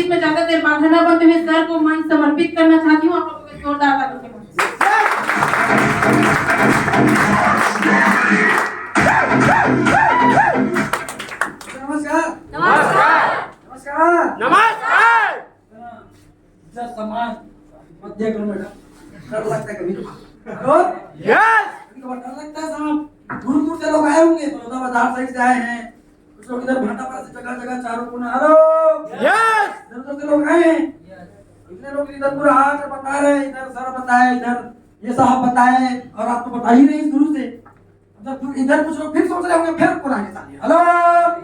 बीच में ज्यादा देर बात न बनते हुए सर को मन समर्पित करना चाहती हूँ। आप लोगों को जोरदार तालियों के नमस्कार नमस्कार नमस्कार नमस्कार। इज्जत सम्मान मध्य करो बेटा। डर लगता है कभी हेलो यस कभी कभार डर लगता है साहब। दूर दूर से लोग आए होंगे, बड़ौदा बाजार साइड से आए हैं, कुछ लोग इधर भाटापारा से जगह जगह चारों कोना हेलो यस इधर उधर से लोग आए हैं। इतने लोग इधर पूरा आकर बता रहे हैं, इधर सर बताए, इधर ये साहब बताए, और आप तो बता ही रहे शुरू से। जब इधर कुछ लोग फिर सोच रहे होंगे फिर पुराने साल हेलो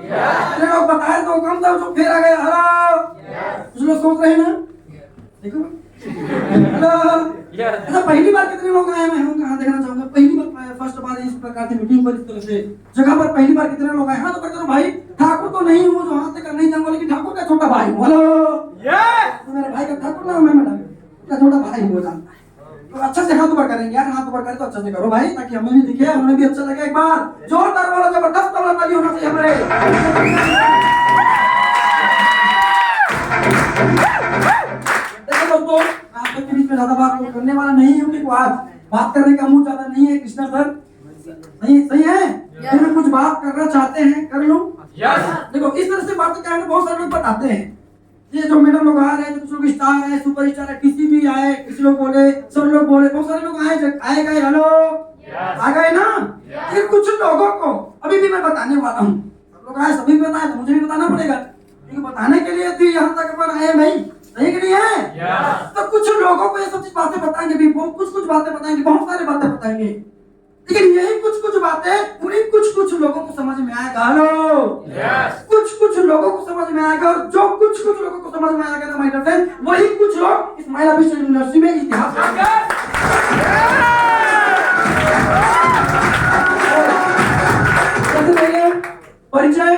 इतने लोग बताए तो कम था जो फिर आ गए हेलो कुछ लोग सोच रहे हैं ना देखो हेलो अच्छा पहली बार कितने लोग आए मैं हूं कहां देखना चाहूंगा पहली बार फर्स्ट बार इस प्रकार की मीटिंग पर इस तरह से जगह पर पहली बार कितने लोग आए हां तो कहते हो भाई ठाकुर तो नहीं हूं जो हाथ से कर नहीं जाऊंगा लेकिन ठाकुर का छोटा भाई हूं हेलो यस तो मेरे भाई का ठाकुर ना मैं मैडम का छोटा भाई हो जानता है तो अच्छा से हाथ ऊपर करेंगे यार हाथ ऊपर करें तो अच्छा से करो भाई ताकि हमें भी दिखे हमें भी अच्छा लगे एक बार जोरदार वाला जबरदस्त वाला ताली होना चाहिए हमारे देखो दोस्तों आप लोग के बीच में ज्यादा बात करने वाला नहीं हूं क्योंकि आज बात करने का मूड ज्यादा नहीं है कृष्णा सर नहीं सही है मैं कुछ बात करना चाहते हैं कर लूं यस देखो इस तरह से बातें कहने बहुत सारे लोग बताते हैं ये जो मैडम लोग आ रहे हैं कुछ लोग स्टार है सुपर स्टार है किसी भी आए किसी लोग बोले सब लोग बोले बहुत सारे लोग आए गए हेलो आ गए ना फिर कुछ लोगों को अभी भी मैं बताने वाला हूँ सब लोग आए सभी बताए तो मुझे भी बताना पड़ेगा क्योंकि बताने के लिए तो यहाँ तक अपन आए भाई सही कि नहीं है तो कुछ लोगों को ये सब चीज बातें बताएंगे भी कुछ बातें बताएंगे बहुत सारी बातें बताएंगे लेकिन यही कुछ बातें उन्हीं कुछ लोगों को समझ में आएगा हेलो कुछ लोगों को समझ में आएगा और जो कुछ लोगों को समझ में आएगा ना माय डियर फ्रेंड वही कुछ लोग इस महिला विश्वविद्यालय में इतिहास परिचय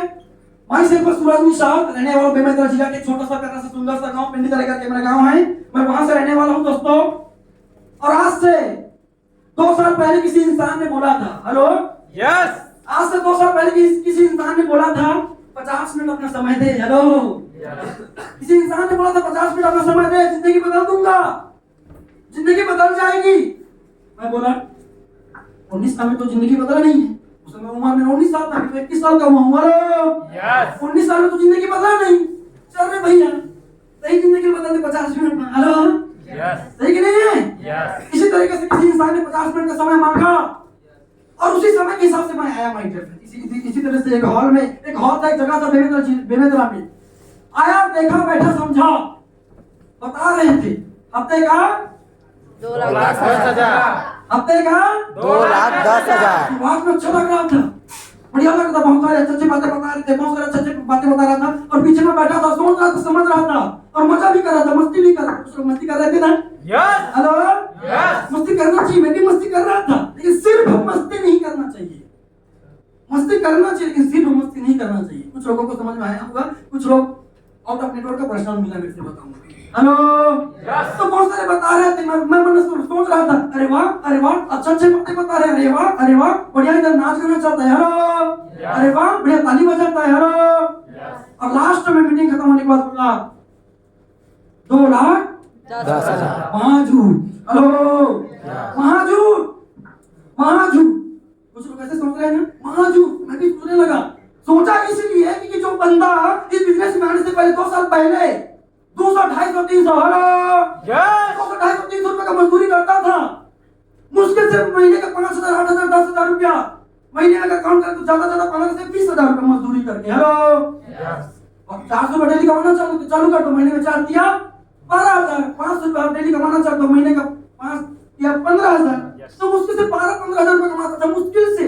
माई सेल्फ सूरज निषाद रहने वाला बेमेतरा जिला के छोटा सा प्यारा सा सुंदर सा गांव पिंडी तलेगा के मेरा गांव है मैं वहां से रहने वाला हूं दोस्तों और आज से 2 साल पहले किसी इंसान ने बोला था हेलो यस आज से 2 साल पहले किसी इंसान ने बोला था 50 मिनट अपना समय दे हेलो किसी इंसान ने बोला था 50 मिनट अपना समय दे जिंदगी बदल दूंगा जिंदगी बदल जाएगी मैं बोला 19 साल में तो जिंदगी बदला नहीं है उस समय उम्र में 19 साल था 21 साल का हुआ हूं हेलो यस 19 साल में तो जिंदगी बदला नहीं चल रे भैया सही जिंदगी बदल दे 50 मिनट में हेलो यस सही कि नहीं है यस इसी तरीके से किसी इंसान ने 50 मिनट का समय मांगा और उसी समय के हिसाब से मैं आया माय डियर फ्रेंड इसी तरह से एक हॉल था एक जगह था बेमेतरा में आया देखा बैठा समझा बता रहे थे हफ्ते का 2,10,000 हफ्ते का 2,10,000 बात में अच्छा लग रहा था बढ़िया लग रहा था बहुत सारे अच्छी बातें बता रहे थे बहुत सारे अच्छी बातें बता रहा था और पीछे में बैठा था सोच रहा था समझ रहा था और मजा भी कर रहा था मस्ती भी कर रहा था कुछ लोग मस्ती कर रहे थे ना यस हेलो यस मस्ती करना चाहिए मैं भी मस्ती कर रहा था लेकिन सिर्फ मस्ती नहीं करना चाहिए मस्ती करना चाहिए लेकिन सिर्फ मस्ती नहीं करना चाहिए कुछ लोगों को समझ में आया होगा कुछ लोग आउट ऑफ नेटवर्क का पर्सनल मिला मेरे से बताऊंगा हेलो तो बहुत सारे बता रहे थे मैं मन में सोच रहा था अरे वाह अच्छे बातें बता रहे अरे वाह बढ़िया इधर नाच गाना चलता है हेलो अरे वाह बढ़िया ताली बजाता है हेलो और लास्ट में मीटिंग खत्म होने के बाद बोला 2,10,000 महाझूठ हेलो महाझूठ कुछ लोग ऐसे सोच रहे हैं ना महाझूठ मैं भी सोचने लगा सोचा इसलिए कि जो बंदा इस बिजनेस में आने से पहले 2 साल पहले 200 250 300 हेलो यस 200 250 300 रुपए का मजदूरी करता था मुश्किल से महीने का 5,000 8,000 10,000 रुपया महीने में अगर काउंट करें तो ज्यादा 15 से 20,000 रुपए मजदूरी करके हेलो और 400 रुपए डेली कमाना चालू कर दो महीने में 4 दिया 12,000 500 रुपए डेली कमाना चाहते हो महीने का 5 या 15,000 तो मुश्किल से 12-15,000 रुपए कमाता था मुश्किल से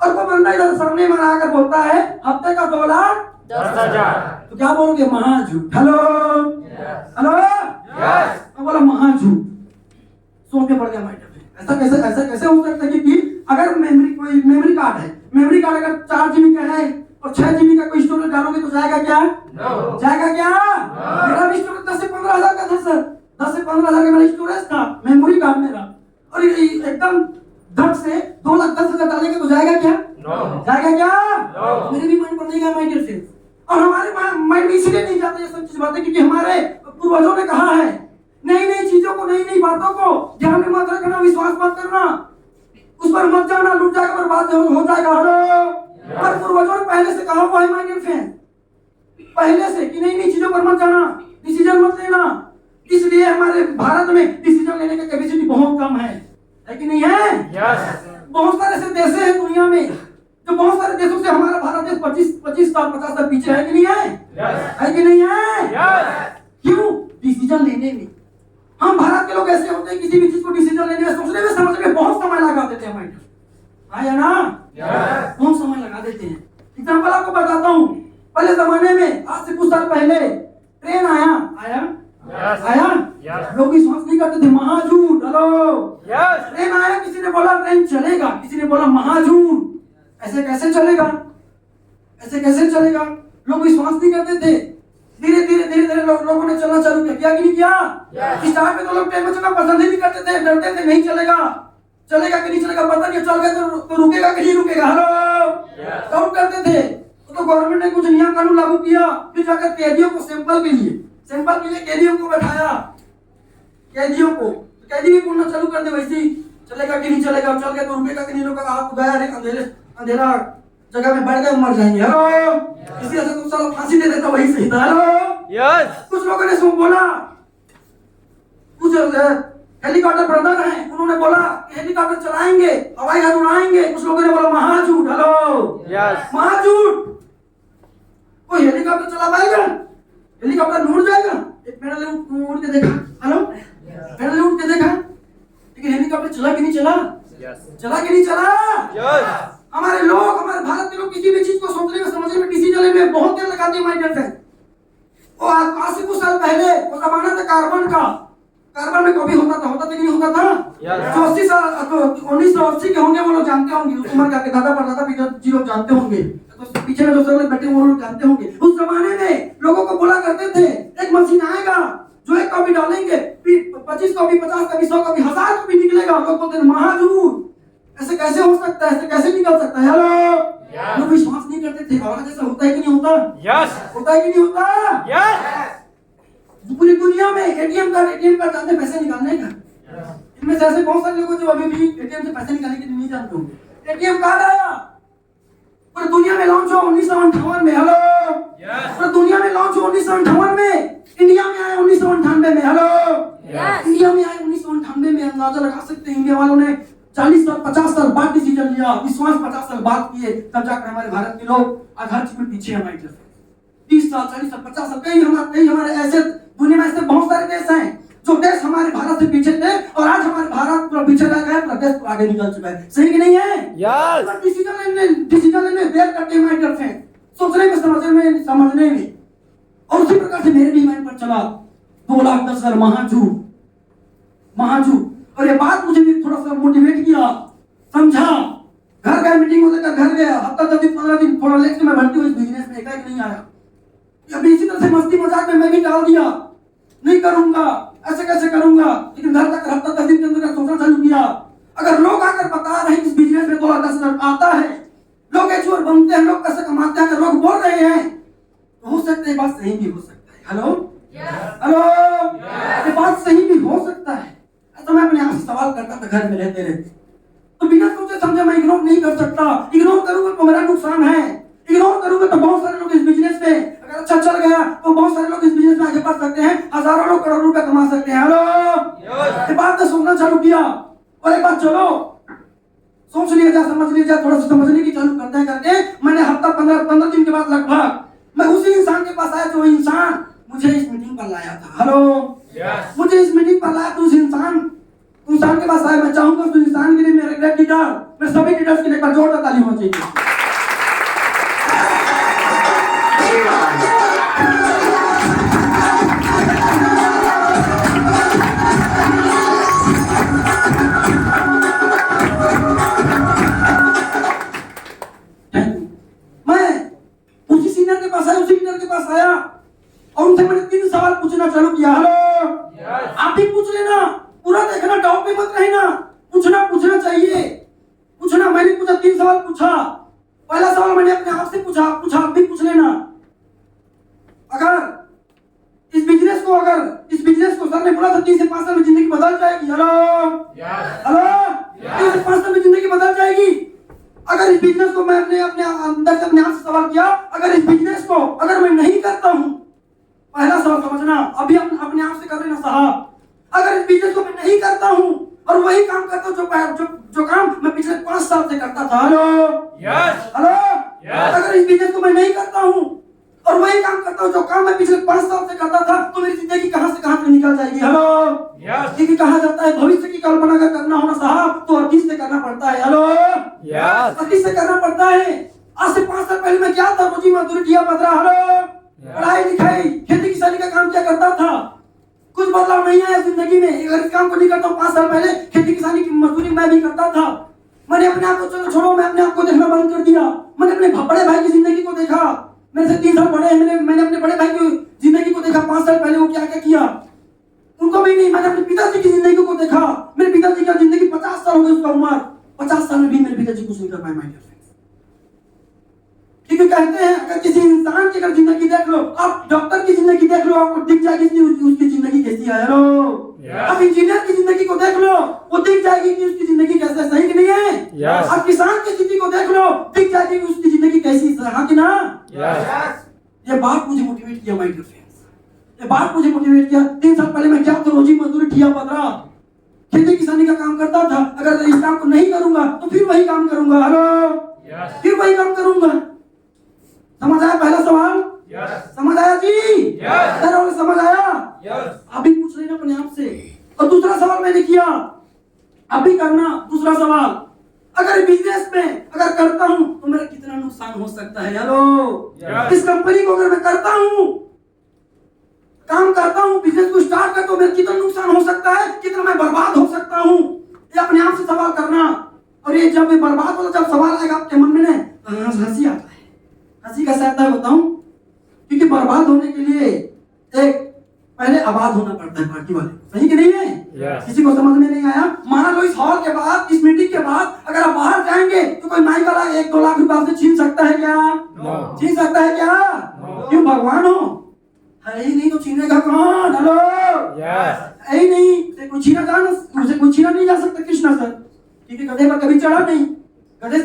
और वो बंदा इधर सामने में आकर बोलता है हफ्ते का 2,10,000 तो क्या बोलोगे महाझूठ हेलो हेलो यस मैं बोला महाझूठ सोच के पड़ गया माइंड ऐसा कैसे हो सकता है कि अगर मेमोरी कार्ड है मेमोरी कार्ड अगर 4 GB का है और 6 GB का कोई स्टोरेज डालोगे तो जाएगा क्या जाएगा क्या मेरा भी स्टोरेज 10 से 15,000 का था सर 10 से 15,000 का मेरा स्टोरेज था मेमोरी कार्ड मेरा और एकदम धड़ से 2,10,000 डालेंगे तो जाएगा क्या जाएगा क्या मेरे भी मन पर नहीं गया माय डियर फ्रेंड्स और हमारे माइंड में इसलिए नहीं जाते ये सब चीज बातें क्योंकि हमारे पूर्वजों ने कहा है नई नई चीजों को, नई नई बातों को ध्यान में मत रखना, विश्वास मत करना, उस पर मत जाना, लूट जाकर बर्बाद हो जाएगा। हेलो, पर पूर्वजों ने पहले से कहा हुआ है माय डियर फ्रेंड, पहले से कि नई नई चीजों पर मत जाना, डिसीजन मत लेना। इसलिए हमारे भारत में डिसीजन लेने की कैपेसिटी बहुत कम है कि नहीं है? बहुत सारे ऐसे देश हैं दुनिया में जो बहुत सारे देशों से हमारा भारत देश 25 साल 50 साल पीछे है कि नहीं है? है कि नहीं है? क्यों? डिसीजन लेने में। हम भारत के लोग ऐसे होते हैं किसी भी चीज को डिसीजन लेने में, सोचने में, समझने में बहुत समय लगा देते हैं माइंड, आया ना? बहुत समय लगा देते हैं। एग्जांपल आपको बताता हूँ, पहले जमाने में आज से कुछ साल पहले ट्रेन आया लोग विश्वास नहीं करते थे, महाझूठ। हेलो, ट्रेन आया, किसी ने बोला ट्रेन चलेगा, किसी ने बोला महाझूठ, ऐसे कैसे चलेगा, ऐसे कैसे चलेगा, लोग विश्वास नहीं करते थे। धीरे धीरे लोगों ने चलना चालू किया कि नहीं किया? स्टार्ट में तो लोग ट्रेन में चलना पसंद ही नहीं करते थे, डरते थे नहीं चलेगा कि नहीं चलेगा, पता नहीं चल गया तो रुकेगा कि नहीं रुकेगा। हेलो, डाउट करते थे। तो गवर्नमेंट ने कुछ नियम कानून लागू किया, फिर जाकर कैदियों को सैंपल के लिए कैदियों को बैठाया, कैदी भी बोलना चालू कर दे वैसे ही, चलेगा कि नहीं चलेगा, चल गया तो रुकेगा कि नहीं रुकेगा, आप गया अंधेरा जगह में बैठ गए, मर जाएंगे। हेलो, किसी ऐसे तो साला फांसी दे देता वही सही था। हेलो, कुछ लोगों ने बोला, कुछ हेलीकॉप्टर ब्रदर हैं, उन्होंने बोला कि हेलीकॉप्टर चलाएंगे, हवाई जहाज उड़ाएंगे, कुछ लोगों ने बोला महाझूठ। हेलो, महाझूठ, कोई हेलीकॉप्टर चला पाएगा? हेलीकॉप्टर में उड़ जाएगा? एक पैर ले उड़ के देखा, हेलो, पैर ले उड़ के देखा, लेकिन हेलीकॉप्टर चला कि नहीं चला? चला कि नहीं चला? हमारे लोग, हमारे भारत के लोग किसी भी चीज को सोचने में, समझने में, डिसीजन लेने में बहुत देर लगाते हैं माय डियर फ्रेंड। वो आज से कुछ साल पहले वो जमाना था कार्बन का, कार्बन में कभी होता था कि नहीं होता था? 80 साल 1980 के होंगे वो लोग जानते होंगे, उस उम्र के दादा परदादा जी लोग जानते होंगे, तो पीछे में जो सब लोग बैठे वो लोग जानते होंगे। उस जमाने में लोगों को बोला करते थे एक मशीन आएगा जो एक कॉपी डालेंगे 25 कॉपी 50 कॉपी 100 कॉपी 1000 कॉपी निकलेगा। लोग बोलते हैं महाझूठ, ऐसे कैसे हो सकता है, ऐसे कैसे निकल सकता है? हेलो, लोग विश्वास नहीं करते थे। और जैसा होता है कि नहीं होता? होता है कि नहीं होता? पूरी दुनिया में एटीएम कार्ड जानते पैसे निकालने का, इनमें से ऐसे बहुत सारे लोग जो अभी भी एटीएम से पैसे निकालने के नहीं जानते होंगे। एटीएम कार्ड आया, पूरी दुनिया में लॉन्च हुआ 1958 में। हेलो, पूरी दुनिया में लॉन्च हुआ 1958 में, इंडिया में आया 1998 में। हेलो, इंडिया में आया 1998 में। अंदाजा लगा सकते हैं इंडिया वालों ने 40 साल 50 साल बाद डिसीजन लिया, विश्वास 50 साल बाद किए, तब जाकर हमारे भारत के लोग आधार चीज में पीछे हमारे 30 साल 40 साल 50 साल कई हमारे ऐसे दुनिया में ऐसे बहुत सारे देश हैं जो देश हमारे भारत से पीछे थे और आज हमारे भारत पूरा पीछे रह गया, पूरा देश आगे निकल चुका है। सही कि नहीं है? डिसीजन लेने देर करते हैं माय डियर फ्रेंड, सोचने में, समझने में। और उसी प्रकार से मेरे भी माइंड पर चला 2,10,000 महाझूठ। और ये बात मुझे भी थोड़ा सा मोटिवेट किया, समझा। घर गया, मीटिंग होने का घर गया, हफ्ता 10 दिन 15 दिन थोड़ा लेट के मैं भर्ती हुई इस बिजनेस में, एकाएक नहीं आया। अभी इसी तरह से मस्ती मजाक में मैं भी डाल दिया, नहीं करूंगा, ऐसे कैसे करूंगा। लेकिन घर तक हफ्ता 10 दिन के अंदर सोचना चालू किया, अगर लोग आकर बता रहे हैं इस बिजनेस में 2,10,000 आता है, लोग एचओर बनते हैं, लोग पैसे कमाते हैं, लोग बोल रहे हैं, तो हो सकता है बात सही भी हो सकता है। हेलो, ये बात सही भी हो सकता है। तो मैं अपने आप से सवाल करता था घर में रहते रहते, तो बिना सोचे समझे मैं इग्नोर नहीं कर सकता। इग्नोर करूंगा तो मेरा नुकसान है, इग्नोर करूंगा तो बहुत सारे लोग इस बिजनेस में अगर अच्छा चल गया तो बहुत सारे लोग इस बिजनेस में आगे बढ़ सकते हैं, हजारों लोग करोड़ों रुपए कमा सकते हैं। हेलो, ये बात तो सोचना चालू किया और एक बात चलो सोच लिया जाए, समझ लिया जाए, थोड़ा सा समझने की चालू करते हैं करके मैंने हफ्ता 15 दिन के बाद लगभग मैं उसी इंसान के पास आया जो इंसान मुझे इस मीटिंग पर लाया था। हेलो, मुझे इस मीटिंग पर लाया तो उस इंसान के पास आया। मैं चाहूंगा उस इंसान के लिए मेरे ग्रेट लीडर, मैं सभी लीडर्स के लिए एक बार जोरदार ताली होनी चाहिए। और उनसे मैंने 3 सवाल पूछना चालू किया। हेलो, आप भी पूछ लेना, पूरा देखना, डाउट में मत रहना, पूछना चाहिए, पूछना। मैंने पूछा 3 सवाल पूछा। पहला सवाल मैंने अपने आप से पूछा, आप भी पूछ लेना। अगर इस बिजनेस को सर ने बोला था 3 से 5 साल में जिंदगी बदल जाएगी। हेलो हेलो 3 से 5 साल में जिंदगी बदल जाएगी। अगर इस बिजनेस को मैं अपने अंदर से अपने आप से सवाल किया, अगर इस बिजनेस को अगर मैं नहीं करता हूं, पहला सवाल समझना, अभी अपने आप से कर लेना साहब, अगर इस बिजनेस को मैं नहीं करता हूं और वही काम करता हूं जो काम मैं पिछले 5 साल से करता था। हेलो हेलो अगर इस बिजनेस को मैं नहीं करता हूं और वही काम करता हूं जो काम मैं पिछले 5 साल से करता था, तो मेरी जिंदगी कहां से कहां तक निकल जाएगी। हेलो क्योंकि कहा जाता है भविष्य की कल्पना अगर करना हो ना साहब तो अतीत से करना पड़ता है। हेलो अतीत से करना पड़ता है। आज से 5 साल पहले मैं क्या था, रोजी मजदूरी किया पदरा, हेलो पढ़ाई लिखाई खेती किसानी का काम क्या करता था, कुछ बदलाव नहीं आया जिंदगी में। अगर इस काम को नहीं करता हूं, 5 साल पहले खेती किसानी की मजदूरी मैं भी करता था। मैंने अपने आप को, चलो छोड़ो, मैं अपने आप को देखना बंद कर दिया। मैंने अपने बड़े भाई की जिंदगी को देखा, मेरे से 3 साल बड़े हैं, मैंने अपने बड़े भाई की जिंदगी को देखा, 5 साल पहले वो क्या क्या किया, उनको भी नहीं। मैंने अपने पिताजी की जिंदगी को देखा, मेरे पिताजी का जिंदगी 50 साल हो गई, उसका उम्र 50 साल में भी मेरे पिताजी कुछ नहीं कर पाए। माय डियर फ्रेंड्स, क्योंकि कहते हैं अगर किसी इंसान की अगर जिंदगी देख लो, आप डॉक्टर की जिंदगी देख लो, आपको दिख जाएगी उसकी जिंदगी कैसी है। हेलो आप इंजीनियर की जिंदगी को देख लो, वो दिख जाएगी कि उसकी जिंदगी कैसे है, सही कि नहीं है। आप किसान की जिंदगी को देख लो, दिख जाएगी कि उसकी जिंदगी कैसी है, हाँ कि ना। ये बात मुझे मोटिवेट किया माय डियर फ्रेंड्स, ये बात मुझे मोटिवेट किया। 3 साल पहले मैं क्या था, रोजी मजदूरी ठिया पदरा खेती किसानी का काम करता था। अगर इस काम को नहीं करूंगा तो फिर वही काम करूंगा। हेलो फिर वही काम करूंगा। समझ आया पहला सवाल? समझ आया जी? समझ आया? अभी पूछ लेना अपने आप से। और दूसरा सवाल मैंने किया, अभी करना दूसरा सवाल, अगर बिजनेस में अगर करता हूं तो मेरा कितना नुकसान हो सकता है। हेलो इस कंपनी को अगर मैं करता हूं, काम करता हूं, बिजनेस को स्टार्ट करता हूं, मेरा कितना नुकसान हो सकता है, कितना मैं बर्बाद हो सकता हूं, ये अपने आप से सवाल करना। और ये जब बर्बाद वाला जब सवाल आएगा आपके मन में हंसी आता है। हंसी कैसे आता है बताऊं? क्योंकि बर्बाद होने के लिए एक पहले आबाद होना पड़ता है पार्टी वाले, सही कि नहीं है। किसी को समझ में नहीं आया? मान लो इस हॉल के बाद, इस मीटिंग के बाद अगर आप बाहर जाएंगे तो कोई माइक वाला 1-2 लाख रुपए आपसे छीन सकता है क्या? छीन सकता है क्या? क्यों, भगवान हो? है ही नहीं तो छीनेगा कौन? हेलो है ही नहीं, कोई छीना जा, उसे कोई छीना नहीं जा सकता। कृष्णा सर क्योंकि गधे पर कभी चढ़ा नहीं, गधे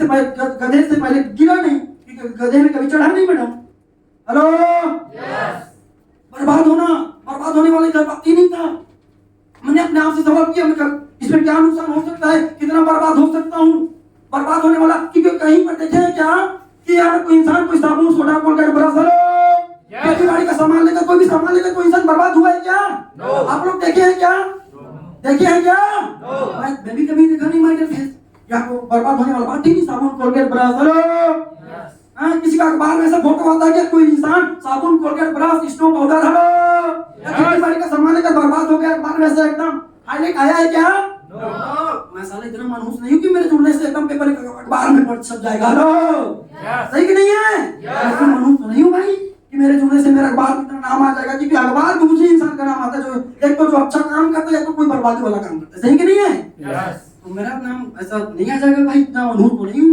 से पहले गिरा नहीं, क्योंकि गधे में कभी चढ़ा नहीं मैडम। हेलो बर्बाद होने वाली बात ही नहीं था। मैंने अपने आप से सवाल किया, इसमें क्या नुकसान हो सकता है, कितना बर्बाद हो सकता हूँ, बर्बाद होने वाला। क्योंकि कहीं पर देखे हैं क्या कि यहाँ कोई इंसान कोई साबुन सोडा कोलगेट ब्रश खेती बाड़ी का सामान लेकर, कोई भी सामान लेकर कोई इंसान बर्बाद हुआ है क्या? आप लोग देखे हैं क्या? देखे हैं क्या? मैं भी कभी देखा नहीं। माय डियर फ्रेंड्स, यहाँ बर्बाद होने वाला बात ही नहीं। साबुन कोलगेट ब्रश, हेलो किसी का अखबार में ऐसा फोटो आता है कि कोई इंसान साबुन Colgate brush snow powder, hello खेती बाड़ी का सामान लेकर बर्बाद हो गया, अखबार में ऐसा एकदम हाईलाइट आया है क्या? मैं साले इतना मनहूस नहीं हूँ कि मेरे जुड़ने से एकदम पेपर अखबार में पढ़ छप जाएगा। हेलो सही कि नहीं है? मैं मनहूस नहीं हूँ भाई कि मेरे जुड़ने से मेरा अखबार में इतना नाम आ जाएगा, क्योंकि अखबार में मुझे इंसान का नाम आता है जो एक तो जो अच्छा काम करता है, तो कोई बर्बादी वाला काम करता है, सही कि नहीं है। तो मेरा नाम ऐसा नहीं आ जाएगा भाई, इतना मनहूस तो नहीं हूँ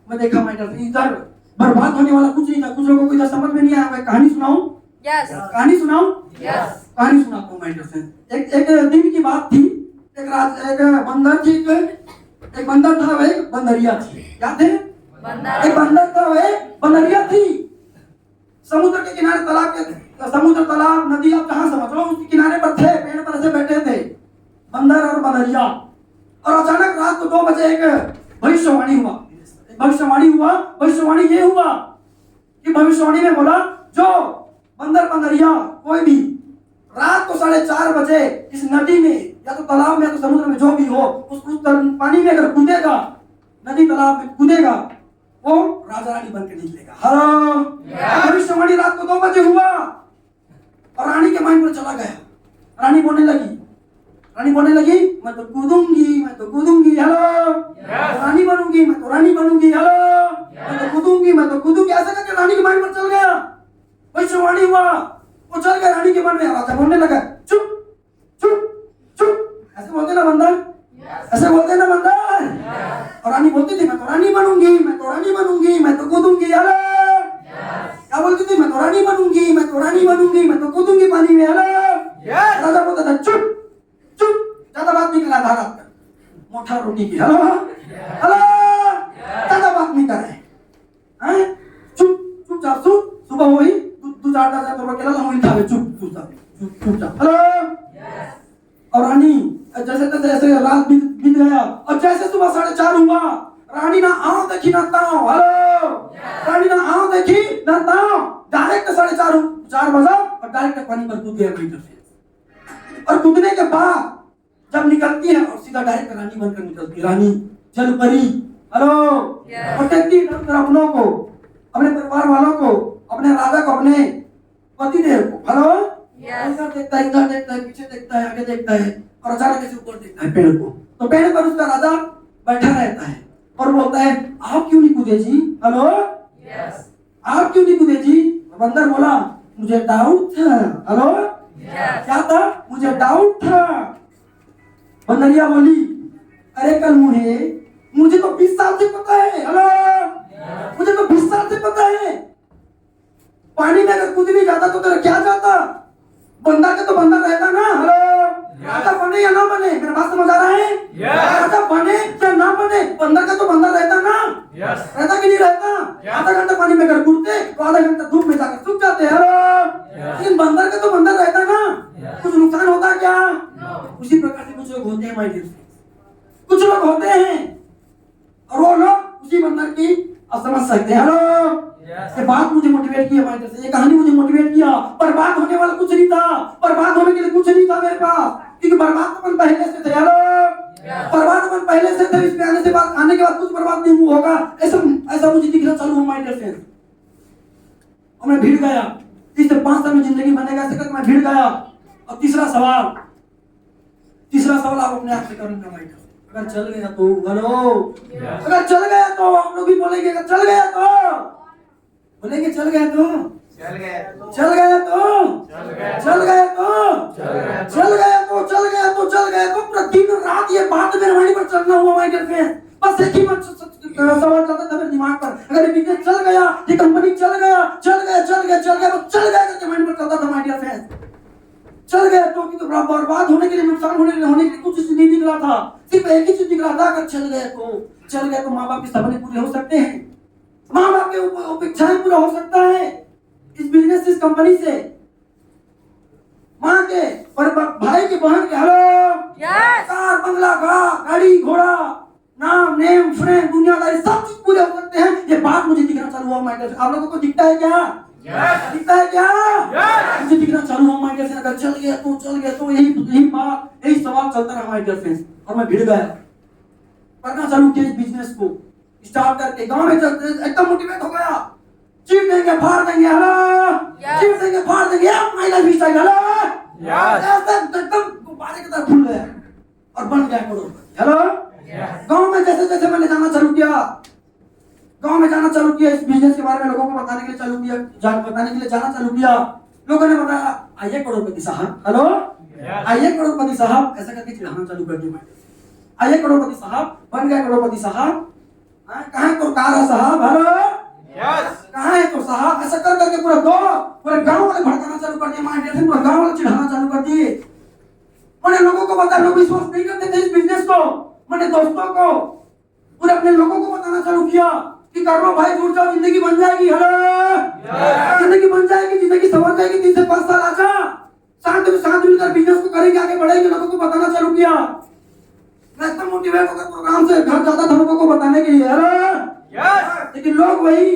मैं देखा मैटर इधर बर्बाद होने वाला कुछ नहीं था। कुछ लोगों को इधर समझ में नहीं आया। मैं कहानी सुनाऊं? कहानी सुनाऊं? कहानी सुनाता हूँ मैटर से। एक दिन की बात थी, एक बंदर थी, एक बंदर था, वह एक बंदरिया थी। क्या थे? एक बंदर था, वह एक बंदरिया थी। समुद्र के किनारे समुद्र तालाब नदी आप जहां समझ लो उसके किनारे पर थे, पेड़ पर ऐसे बैठे थे बंदर और बंदरिया। और अचानक रात को 2 बजे एक भविष्यवाणी हुआ। भविष्यवाणी ये हुआ कि भविष्यवाणी में बोला, जो बंदर बंदरिया कोई भी रात को 4:30 बजे इस नदी में या तो तालाब में या तो समुद्र में जो भी हो उस पानी में अगर कूदेगा, नदी तालाब में कूदेगा, वो राजा रानी बन के निकलेगा। हेलो भविष्यवाणी रात को 2 बजे हुआ और रानी के माइंड पर चला गया। रानी बोलने लगी मैं तो कूदूंगी। हेलो रानी बनूंगी, मैं तो रानी बनूंगी। हेलो मैं तो कूदूंगी ऐसा करके रानी के माइंड पर चल गया। भविष्यवाणी हुआ, वो चल गया रानी के मन में। राजा बोलने लगा, चुप चुप चुप, ऐसे बोलते ना बंदर, ऐसे बोलते ना बंदर। और रानी बोलती थी मैं तो रानी बनूंगी, मैं तो कूदूंगी। हेलो क्या बोलती थी? मैं तो रानी बनूंगी, मैं तो रानी बनूंगी। अच्छा रोटी की। हेलो हेलो, ज्यादा बात नहीं कर रहे हैं, चुप चुपचाप सुबह वही दो 4,000 रुपये केला वही खावे, चुपचाप। हेलो। और रानी जैसे तैसे ऐसे रात बीत गया और जैसे सुबह 4:30 हुआ, रानी ना आओ देखी ना ताओ। हेलो, रानी ना आओ देखी ना ताओ, डायरेक्ट 4:30 बजा और डायरेक्ट पानी पर कूद गया मीटर से। और कूदने के बाद जब निकलती है और सीधा डायरेक्ट रानी बनकर निकलती है, रानी जल परी। हेलो, और देखती है अपनों को, अपने परिवार वालों को, अपने राजा को, अपने पति देव को। हेलो, इधर देखता है, इधर देखता है, पीछे देखता है, आगे देखता है और अचानक ऐसे ऊपर देखता है पेड़ को। तो पेड़ पर उसका राजा बैठा रहता है और बोलता है आप क्यों नहीं कूदे जी? हेलो, आप क्यों नहीं कूदे जी? बंदर बोला मुझे डाउट था। हेलो, क्या था? मुझे डाउट था। बंदरिया बोली अरे कल मुझे तो 20 साल से पता है। हेलो, मुझे तो 20 साल से पता है, पानी में अगर कूद नहीं जाता तो तेरा क्या जाता? बंदर का तो बंदर रहता ना। हेलो, राजा बने या ना बने, मेरा बात समझ आ रहा है? राजा बने या ना बने, बंदर का तो बंदर रहता ना। रहता कि नहीं रहता? आधा घंटा पानी में अगर कूदते तो आधा घंटा धूप में जाकर सूख जाते। हेलो, लेकिन बंदर का तो बंदर रहता ना, कुछ नुकसान होता क्या? उसी प्रकार से कुछ लोग होते हैं माय डियर फ्रेंड्स, कुछ लोग होते हैं और वो लोग उसी बंदर की आप समझ सकते हैं। हेलो, ये बात मुझे मोटिवेट किया माय डियर फ्रेंड्स, ये कहानी मुझे मोटिवेट किया। बर्बाद होने वाला कुछ नहीं था, बर्बाद होने के लिए कुछ नहीं था मेरे पास, क्योंकि बर्बाद अपन पहले से थे। हेलो, बर्बाद अपन पहले से थे, इसमें आने के बाद कुछ बर्बाद नहीं होगा, ऐसा मुझे दिखना चालू हुआ माय डियर फ्रेंड्स। और मैं भिड़ गया, 30 से 5 साल में जिंदगी बनेगा ऐसे करके मैं भिड़ गया। और तीसरा सवाल आप अपने आप से करूंगा माय डियर, अगर चल गया तो। हेलो, अगर चल गया तो हम लोग भी बोलेंगे अगर चल गया तो, बोलेंगे चल गया तो, चल गया तो, चल गया तो, चल गया तो पूरा दिन रात ये बात मेरे माइंड पर चलना हुआ माय डियर फ्रेंड। बस एक ही सवाल चलता था मेरे दिमाग पर, अगर बिजनेस चल गया, ये कंपनी चल गया तो चल गया माइंड पर चलता था माय डियर फ्रेंड। चल गया तो कि तो बर्बाद होने के लिए, नुकसान होने के लिए कुछ नहीं दिख रहा था, सिर्फ एक ही चीज दिख रहा था, अगर चल गया तो माँ बाप के सपने पूरे हो सकते हैं, माँ बाप के अपेक्षाएं पूरा हो सकता है इस बिजनेस, इस कंपनी से, माँ के और भाई के, बहन के। हेलो, कार बंगला गाड़ी घोड़ा नाम नेम फ्रेंड दुनियादारी सब चीज पूरे हो सकते हैं, ये बात मुझे दिखना चालू हुआ माय डियर। आप लोगों को दिखता है क्या? दिखता है क्या? मुझे दिखना चालू हुआ माय डियर। अगर चल गया तो यही बात, यही सवाल चलता रहा माय डियर फ्रेंड्स। और मैं भिड़ गया, करना चालू किया इस बिजनेस को, स्टार्ट करके गांव में एकदम मोटिवेट हो गया, चीट देंगे फाड़ देंगे। हेलो, चीट देंगे फाड़ देंगे, माय लाइफ स्टाइल। हेलो, एकदम गुब्बारे की तरह फूल गया और बन गया करोड़पति। हेलो, गांव में जैसे जैसे मैंने जाना चालू किया, इस बिजनेस के बारे में लोगों को बताने के लिए जाना चालू किया, लोगों ने बताया आइए करोड़पति साहब। हेलो, आइए करोड़पति साहब, ऐसा करके चिढ़ाना चालू कर दिया, आइए करोड़पति साहब, बन गए करोड़पति साहब। कहाँ है तो कार है साहब? हेलो, कहाँ है तो साहब? ऐसा कर करके पूरे गांव वाले भड़काना चालू कर दिए माय डियर फ्रेंड, पूरा गांव वाले चिढ़ाना चालू कर दिए। मैंने लोगों को बताया, लोग विश्वास नहीं करते थे इस बिजनेस को, मैंने दोस्तों को, पूरे अपने लोगों को बताना चालू किया कि कर लो भाई, जुड़ जाओ, जिंदगी बन जाएगी। हेलो, जिंदगी बन जाएगी, जिंदगी संभल जाएगी, 3 से 5 साल आजा, साथ मिलकर बिजनेस को करेंगे, आगे बढ़ेंगे, लोगों को बताना चालू किया। मैं एकदम मोटिवेट होकर प्रोग्राम से घर जाता था लोगों को बताने के लिए। लेकिन लोग वही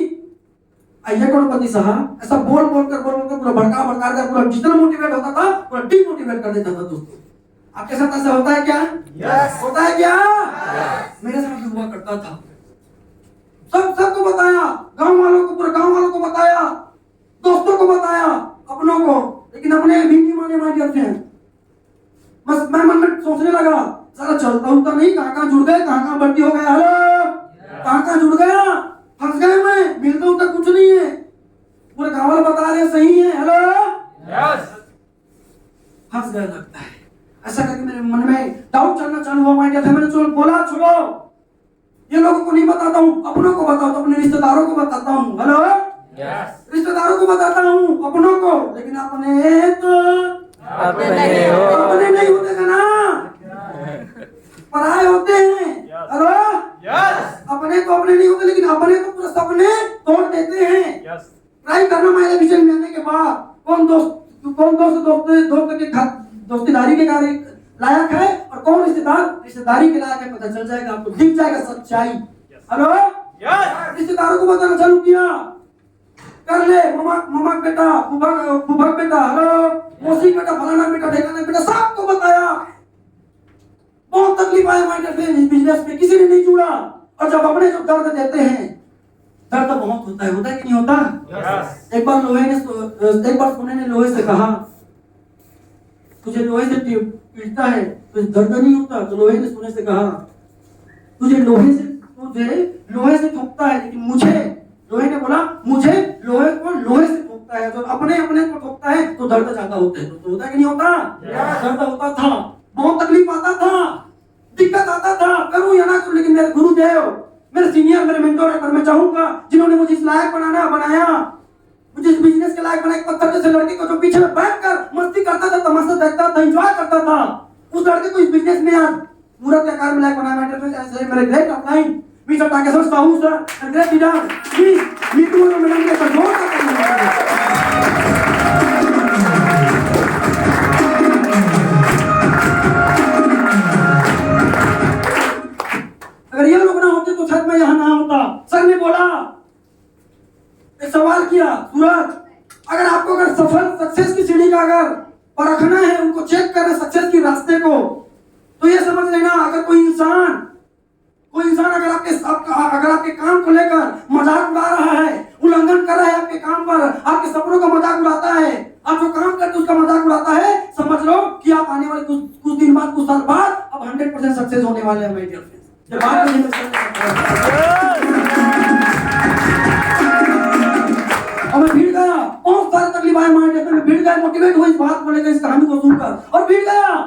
आइए करोड़पति साहब ऐसा बोल कर पूरा भड़का कर पूरा जितना मोटिवेट होता था पूरा डीमोटिवेट कर देता था। दोस्तों, आपके साथ ऐसा होता है क्या? होता है क्या? मेरे साथ भी हुआ करता था। सबको बताया, गांव वालों को, पूरे गांव वालों को बताया, दोस्तों को बताया, अपनों को, लेकिन अपने भी नहीं माने माय डियर फ्रेंड। बस मैं मन में सोचने लगा, सारा चलता हूं तो नहीं, कहां जुड़ गए, कहां भर्ती हो गया। हेलो, कहां जुड़ गया, फंस गए, मैं मिलता हूं तो कुछ नहीं है, पूरे गांव वाले बता रहे सही है। हेलो, फंस गया लगता है। ऐसा करके मेरे मन में डाउट चलना चालू हुआ माय डियर फ्रेंड। मैंने बोला छोड़ो, ये लोगों को नहीं बताता हूँ, अपनों को बताता हूँ, अपने रिश्तेदारों को बताता हूँ। हेलो, रिश्तेदारों को बताता हूँ, अपनों को, लेकिन अपने तो अपने नहीं होते ना। पराये होते हैं। हेलो, अपने तो अपने नहीं होते, लेकिन अपने तो पूरे सपने तोड़ देते हैं। ट्राई करना महिला विषय में आने के बाद कौन दोस्त के दोस्तीदारी के कार्य लायक है और कौन रिश्तेदारी के लायक है, पता चल जाएगा आपको, दिख जाएगा सच्चाई। हेलो, रिश्तेदारों को बताना चालू किया, कर ले ममा बेटा, फूफा बेटा, हेलो मौसी बेटा, फलाना बेटा, ढेकाना बेटा, सबको बताया। बहुत तकलीफ आया माइंड इस बिजनेस में, किसी ने नहीं जुड़ा। और जब अपने जो दर्द देते हैं, दर्द बहुत होता है कि नहीं होता? एक बार सोने ने लोहे से कहा, तुझे लोहे से पीटता है तो दर्द नहीं होता? तो लोहे ने सोने से कहा, तुझे लोहे से ठोकता है, लेकिन मुझे, लोहे ने बोला, मुझे लोहे से ठोकता है। तो अपने को ठोकता है तो दर्द ज्यादा होता है। तो होता है कि नहीं होता? दर्द होता था, बहुत तकलीफ आता था, दिक्कत आता था, करूं या ना करूं, लेकिन मेरे गुरुदेव, मेरे सीनियर, मेरे मेंटोर, अगर मैं चाहूंगा, जिन्होंने मुझे इस लायक बनाया, मुझे इस बिजनेस के लायक बनाया, पत्थर जैसे लड़के को जो पीछे में बैठकर मस्ती करता था, तमाशा देखता था, एंजॉय करता था, उस लड़के को इस बिजनेस में आज मूर्त के आकार में लायक बनाया। मेरे great upline mister Takeshwar Sahu sir, great leader please me too और मैडम के सपोर्ट अगर ये लोग ना होते तो शायद मैं यहाँ ना होता। सर ने बोला, एक सवाल किया, सूरज, अगर आपको सक्सेस की सीढ़ी का अगर परखना है, उनको चेक करना सक्सेस की रास्ते को, तो ये समझ लेना, अगर कोई इंसान अगर आपके काम को लेकर मजाक उड़ा रहा है, उल्लंघन कर रहा है आपके काम पर, आपके सपनों का मजाक उड़ाता है, आप जो काम करते उसका मजाक उड़ाता है, समझ लो कि आप आने वाले कुछ दिन बाद, कुछ साल बाद अब 100% सक्सेस होने वाले हैं। मेरी और मैं भीड़ गया, बहुत सारी तकलीफ आए माइंड में, भीड़ गया, मोटिवेट हुआ इस बात को लेकर, इस कहानी को सुनकर, और भीड़ गया।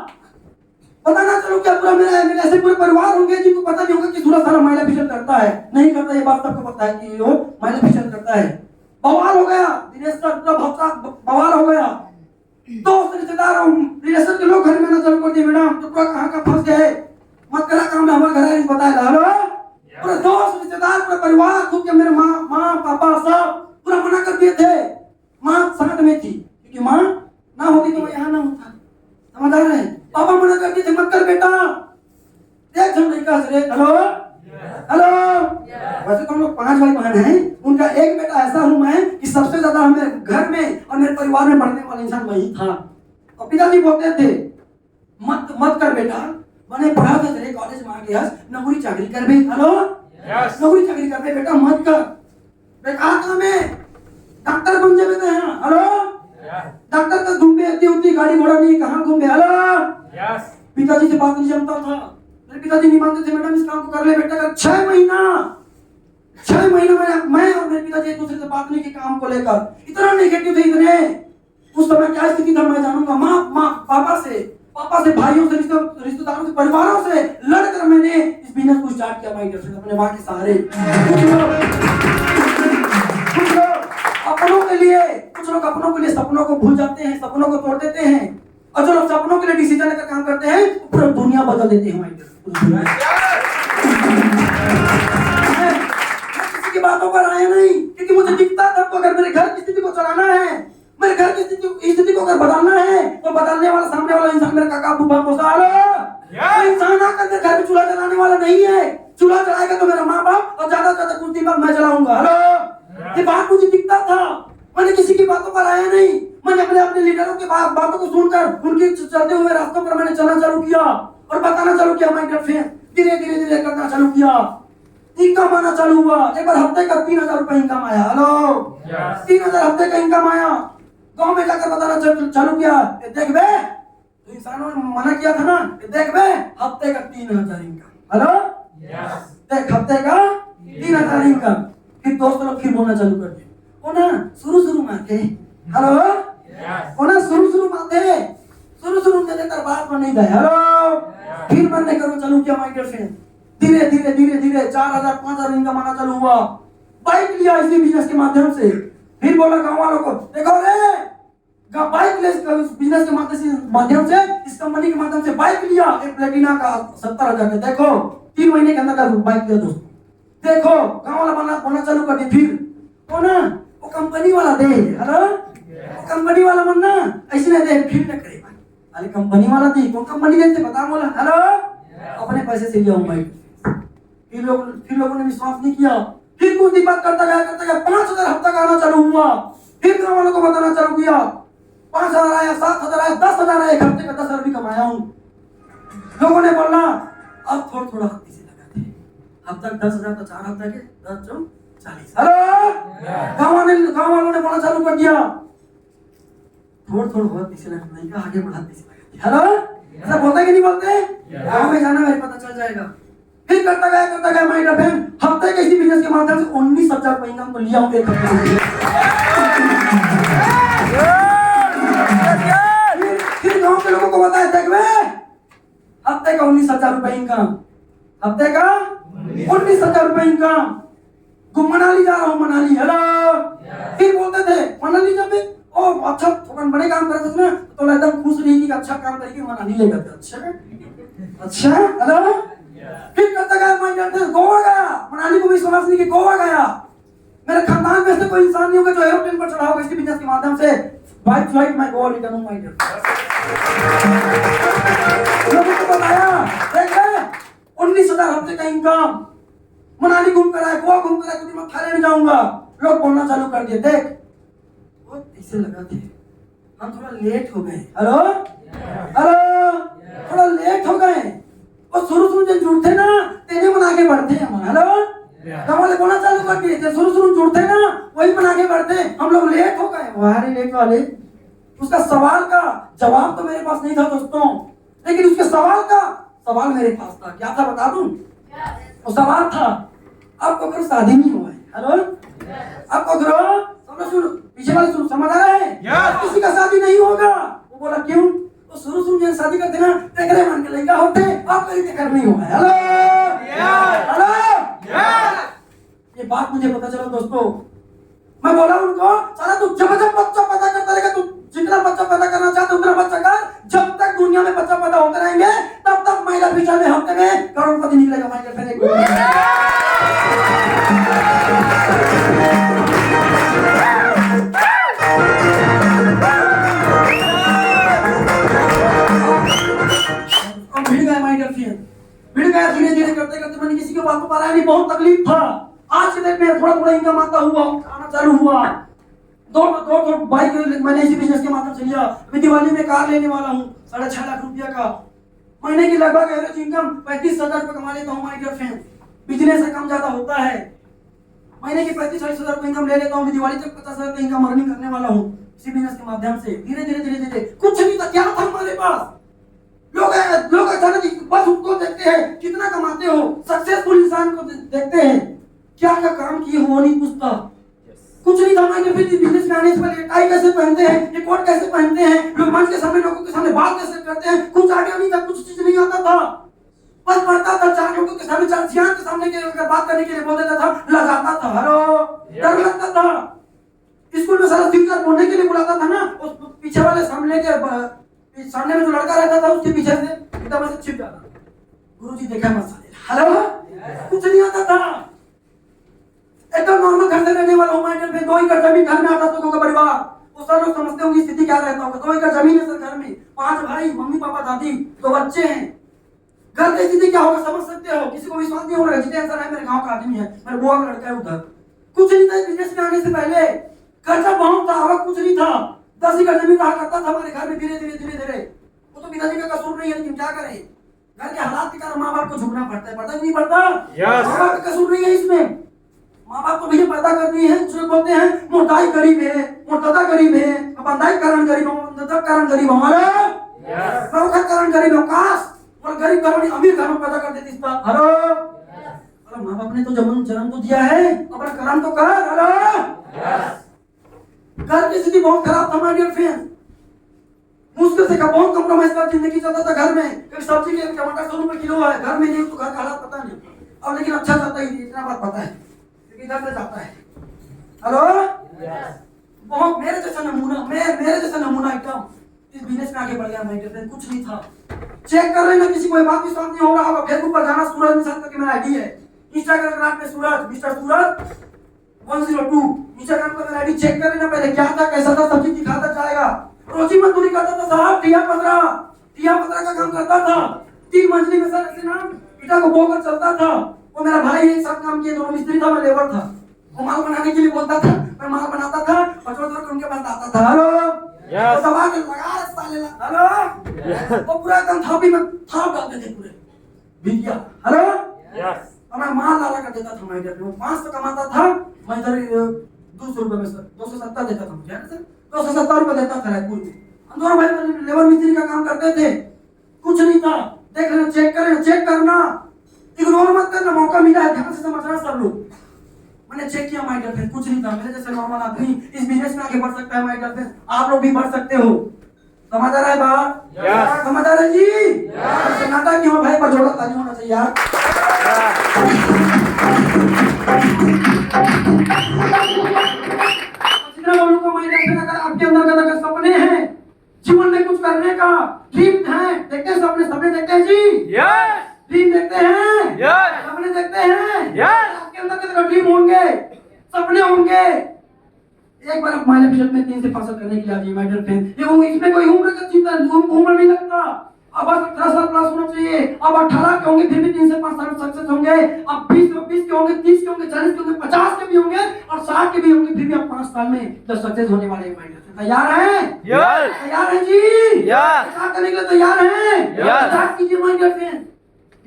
पता ना चलो क्या पूरा मेरे ऐसे पूरे परिवार होंगे जिनको पता नहीं होगा कि सूरज सारा महिला फिजन करता है, नहीं करता, ये बात सबको पता है कि वो महिला फिजन करता है। बवाल हो गया, दिनेश सर बवाल हो गया, दोस्त रिश्तेदार रिलेशन के लोग घर में ना चल कर दिए, मैडम तो पूरा कहाँ का फंस गए, मत करा काम में, हमारे घर है बताया। हेलो, पूरे दोस्त रिश्तेदार, पूरे परिवार, खुद के मेरे माँ पापा सब पूरा मना कर दिए थे। माँ साथ में थी, क्योंकि माँ ना होती तो मैं यहाँ ना होता, समझ आ रहे हैं? पापा मना कर दिए थे, मत कर बेटा, देख हम लड़का से। हेलो, वैसे तो हम लोग 5 भाई बहन हैं, उनका एक बेटा ऐसा हूँ मैं कि सबसे ज्यादा हमें घर में और मेरे परिवार में पढ़ने वाला इंसान वही था। और पिताजी बोलते थे, मत कर बेटा, मैंने पढ़ा था तेरे कॉलेज में आ गया, नौकरी चाकरी कर बे। हेलो, नौकरी चाकरी कर बे बेटा, मत कर, बेकार काम है, डॉक्टर बन जाए बेटा। हेलो, डॉक्टर का घूमे इतनी होती, गाड़ी घोड़ा नहीं, कहाँ घूमे। हेलो, पिताजी से बात नहीं जमता था, मेरे पिताजी नहीं मानते थे, मैडम इस काम को कर ले बेटा। 6 महीना मैं और मेरे पिताजी एक दूसरे से बात नहीं की काम को लेकर, इतना नेगेटिव थे, इतने। उस समय क्या स्थिति था मैं जानूंगा, पापा से भाइयों से, रिश्तेदारों से, परिवारों से लड़कर मैंने इस बिजनेस को स्टार्ट किया माय डियर फ्रेंड्स, अपने माँ के सहारे। कुछ लोग अपनों के लिए सपनों को भूल जाते हैं, सपनों को तोड़ देते हैं, और जो लोग सपनों के लिए डिसीजन लेकर काम करते हैं, पूरी दुनिया बदल देते हैं। किसी की बातों पर आया नहीं, क्योंकि मुझे दिखता था तो अगर मेरे घर की स्थिति को चलाना है, मेरे घर की स्थिति को अगर बदलना है, तो बदलने वाला सामने वाला इंसान मेरा काका फूफा मौसा इंसान आकर मेरे घर में चूल्हा जलाने वाला नहीं है। चूल्हा जलाएगा तो मेरा माँ बाप, और ज्यादा कुछ दिन बाद मैं जलाऊंगा। हेलो, ये बात मुझे दिखता था, मैंने किसी की बातों पर आया नहीं, मैंने अपने लीडरों की बातों को सुनकर उनके चलते हुए रास्तों पर मैंने चलना चालू किया और बताना चालू किया। माय डियर फ्रेंड, धीरे करना चालू किया, इनकम आना चालू हुआ। एक बार हफ्ते का 3000 रुपए इनकम आया। हेलो, 3000 हफ्ते का इनकम आया। गांव में जाकर बताना चालू किया, देख बे, तो इंसानों ने मना किया था ना, देख बे, हफ्ते का 3000 इनकम। हेलो, देख हफ्ते का 3000 इनकम। फिर दोस्त लोग फिर बोलना चालू कर दिए, वो ना शुरू में आते। हेलो, वो ना शुरू में आते, शुरू में देकर बात में नहीं गए। हेलो, फिर मैंने करो चालू किया माय डियर फ्रेंड, धीरे 4000 5000 इनकम आना चालू हुआ। बाइक लिया इसी बिजनेस के माध्यम से। फिर बोला गांव वालों को, देखो रे, बाइक ले बिजनेस के माध्यम से इस कंपनी के माध्यम से बाइक लिया, एक प्लेटिना का 70,000 का। देखो 3 महीने के अंदर का बाइक लिया दोस्तों। देखो गाँव वाला बनना चालू कर दिया। फिर वो ना वो कंपनी वाला दे, हेलो कंपनी वाला बनना ऐसे नहीं दे, फिर न करे। अरे कंपनी वाला दी, कौन कंपनी देते बता बोला, हेलो अपने पैसे से लिया हूँ बाइक। फिर लोगों ने विश्वास नहीं किया। फिर कुछ दिन बाद करता गया 5,000 हफ्ता का आना चालू हुआ। फिर गाँव वालों को बताना चालू किया, 5,000 आया, 7,000 आया, 10,000 आया, एक हफ्ते का 10,000 भी कमाया हूँ। लोगों ने बोला अब थोड़ा हाथ पीछे लगाते हैं, अब तक 10,000 तो 4 हफ्ता के 10 जो 40। हेलो गाँव वालों ने बोला चालू कर दिया, थोड़ा हाथ पीछे लगाने का, आगे बढ़ा पीछे लगाते। हेलो ऐसा बोलते कि नहीं बोलते? गाँव में जाना मेरे पता चल जाएगा। फिर करता गया माय डियर फ्रेंड, हफ्ते के इसी बिजनेस के माध्यम से 19,000 रुपए इनकम को लिया हूँ एक हफ्ते में। फिर गांव के लोगों को बताया, देख वे हफ्ते का 19,000 रुपए इनकम, हफ्ते का 19,000 रुपए इनकम। मनाली जा रहा हूँ, मनाली। हेलो फिर बोलते थे मनाली जब ओ अच्छा थोड़ा बड़े काम करते थे ना तो एकदम खुश रही कि अच्छा काम करके मनाली ले गए। अच्छा हेलो फिर करता गया माय डियर फ्रेंड, गोवा गया। मनाली को विश्वास नहीं कि गोवा गया। मेरे खानदान में से कोई इंसान नहीं होगा जो एरोप्लेन पर चढ़ा होगा इसके बिजनेस के माध्यम से। बाइक फ्लाइट मैं गोवा रिटर्न हूं माय डियर। लोगों को बताया, देख 19,000 हफ्ते का इनकम, मनाली घूम कर आया, गोवा घूम कर आया, कभी मैं थाईलैंड जाऊंगा। लोग बोलना चालू कर दिए, देख बहुत पैसे लगाते हम थोड़ा लेट हो गए। हेलो थोड़ा लेट हो गए। और शुरू जब जुड़ते ना तेरे मन आगे बढ़ते हैं हम। हेलो कमाले बोलना चालू कर दिए, शुरू जुड़ते ना वही मन आगे बढ़ते। हम लोग लेट हो गए, वारे लेट वाले। उसका सवाल का जवाब तो मेरे पास नहीं था दोस्तों, लेकिन उसके सवाल मेरे पास था। क्या था बता दूं? वो सवाल था, आपको अगर शादी नहीं हुआ है, हेलो आपको अगर सुनो पीछे वाले सुनो, समझ आ रहा है? किसी का शादी नहीं होगा। वो बोला क्यों? तो शुरू जब शादी करते ना टेकरे मान के लड़का होते, आप कहीं टेकर नहीं हुआ है। हेलो ये बात मुझे पता चला दोस्तों। मैं बोला उनको, साला तू जब बच्चा पैदा करता रहेगा, तू जितना बच्चा पैदा करना चाहता उतना बच्चा कर। जब तक दुनिया में बच्चा पैदा होते रहेंगे तब तक महिला पिछले में हफ्ते में करोड़पति निकलेगा। भिड़ गया धीरे करते मैंने किसी की बात को पाला नहीं, बहुत तकलीफ था। आज के डेट में थोड़ा इनकम आता हुआ, आना चालू हुआ। दो बाइक मैंने इसी बिजनेस के माध्यम से लिया। मैं दिवाली में कार लेने वाला हूँ 6.5 लाख रुपया का। महीने की लगभग एवरेज इनकम 35,000 रुपये कमा लेता हूँ माय डियर फ्रेंड। बिजनेस से कम ज्यादा होता है। महीने की 35-40,000 रुपये इनकम ले लेता हूँ। दिवाली तक 50,000 रुपये इनकम अर्निंग करने वाला हूँ इसी बिजनेस के माध्यम से। धीरे कुछ नहीं था, क्या था हमारे पास। लोग अचानक बस उनको देखते हैं कितना कमाते हो, सक्सेसफुल इंसान को देखते हैं, क्या काम किए हो नहीं पूछता। कुछ नहीं था हमारे फिर बिजनेस में आने से पहले टाई कैसे पहनते हैं, ये कोट कैसे पहनते हैं, लोग मंच के सामने लोगों के सामने बात कैसे करते हैं, कुछ आइडिया नहीं था, कुछ चीज नहीं आता था। बस पढ़ता था, 4 लोगों के सामने 4 सियान के सामने के बात करने के लिए बोल देता था, लजाता था। हेलो डर लगता था। स्कूल में सारा टीचर बोलने के लिए बुलाता था ना, उस पीछे वाले सामने में जो लड़का रहता था उसके पीछे से एकदम से छिप जाता। गुरुजी देखा मसाले। हेलो कुछ नहीं आता था। एकदम नॉर्मल घर से रहने वाला हूँ माय डियर फ्रेंड। 2 एकड़ जमीन घर में 8 लोगों का परिवार। उस तरह लोग समझते होंगे स्थिति क्या रहता होगा। 2 एकड़ जमीन है सर घर में, 5 भाई, मम्मी पापा दादी, 2 बच्चे हैं। घर की स्थिति क्या होगा समझ सकते हो। किसी को विश्वास नहीं हो रहा है। जितने ऐसा है मेरे गाँव का आदमी है, मेरे बुआ का लड़का है उधर। कुछ नहीं था बिजनेस में आने से पहले। खर्चा बहुत था, आवक कुछ नहीं था। 10 एकड़ जमीन रहा करता था हमारे घर में। धीरे वो तो पिताजी का कसूर नहीं है, लेकिन क्या करें, घर के हालात के कारण माँ बाप को झुकना पड़ता है। पता नहीं पड़ता? माँ बाप का कसूर नहीं है इसमें। माँ बाप को भैया पैदा करनी है। कुछ लोग बोलते हैं मोटाई गरीब है, मोटादा गरीब है, बंदाई कारण गरीब हो, बंदा कारण गरीब हो, हमारा कारण गरीब हो। काश और गरीब घरों अमीर घरों पैदा कर देती था। हेलो माँ बाप ने तो जन्म तो दिया है, अपना कर्म तो कर। हेलो घर की स्थिति बहुत खराब था माय डियर फ्रेंड। मुश्किल से बहुत कॉम्प्रोमाइज कर जिंदगी चलता था घर में। कभी सब्जी के टमाटर 100 रुपए किलो है, घर में नहीं तो घर का हालात पता नहीं। अब लेकिन अच्छा चलता ही, इतना बात पता है क्योंकि घर से जाता है। हेलो बहुत मेरे जैसा नमूना एकदम इस बिजनेस में आगे बढ़ गया। माइंड फ्रेंड कुछ नहीं था। चेक कर रहे ना, किसी को ये बात विश्वास नहीं हो रहा होगा, फेसबुक पर जाना सूरज निशान करके मेरा आईडी है, इंस्टाग्राम पे सूरज मिस्टर सूरज 102 इंस्टाग्राम पर मेरा आईडी चेक कर लेना। पहले क्या था, कैसा था, सब चीज दिखाता जाएगा। रोजी मजदूरी करता था साहब, टिया 15 का काम करता था। 3 मंजिली में सर ऐसे ना ईटा को बोकर चलता था। वो मेरा भाई एक साथ काम किए, दोनों मिस्त्री था, मैं लेबर था। वो माल बनाने के लिए बोलता था, मैं माल बनाता था और जोर जोर उनके पास आता था। Hello Yes. तो दबा के लगा साले हेलो वो पूरा एकदम थापी में थाप डालते थे पूरे भिगिया। Hello Yes. और मैं माल लाला कर देता था। मैं वो 500 कमाता था, मैं इधर 200 रुपए में सर 270 देता था मुझे सर, 270 रुपए देता था रायपुर में। हम दोनों भाई लेबर मिस्त्री का काम करते थे। कुछ नहीं था, देख लेना, चेक करना, इग्नोर मत करना। मौका मिला है, ध्यान से समझना सब लोग। मैंने चेक किया माय डियर फ्रेंड, कुछ नहीं था। मेरे जैसे नॉर्मल आदमी इस बिजनेस में आगे बढ़ सकता है माय डियर फ्रेंड, आप लोग भी बढ़ सकते हो। समझ आ रहा है बात? Yes. समझ आ रहा है जी? सन्नाटा क्यों है भाई, पर जोड़ा ताली होना चाहिए यार। जितना लोगों को माय डियर फ्रेंड, अगर आपके अंदर अगर सपने हैं, जीवन में कुछ करने का ड्रीम है, देखते हैं सपने देखते हैं जी? Yes. ड्रीम देखते हैं? Yes. सपने देखते हैं? Yes. आपके अंदर कितने ड्रीम होंगे, सपने होंगे। एक बार आप माइल एपिसोड में 3 से 5 साल करने के लिए आ जाइए माय डियर फ्रेंड। ये वो इसमें कोई उम्र का चिंता, उम्र नहीं लगता। अब 18 साल प्लस होना चाहिए। अब 18 के होंगे फिर भी 3 से 5 साल सक्सेस होंगे। अब 20 के होंगे, 30 के होंगे, 40 के होंगे, 50 के भी होंगे और 60 के भी होंगे, फिर भी आप 5 साल में जब सक्सेस होने वाले हैं माय डियर फ्रेंड। तैयार हैं? Yes. तैयार हैं जी? Yes. क्या करने के लिए तैयार हैं? Yes. स्टार्ट कीजिए माय डियर फ्रेंड।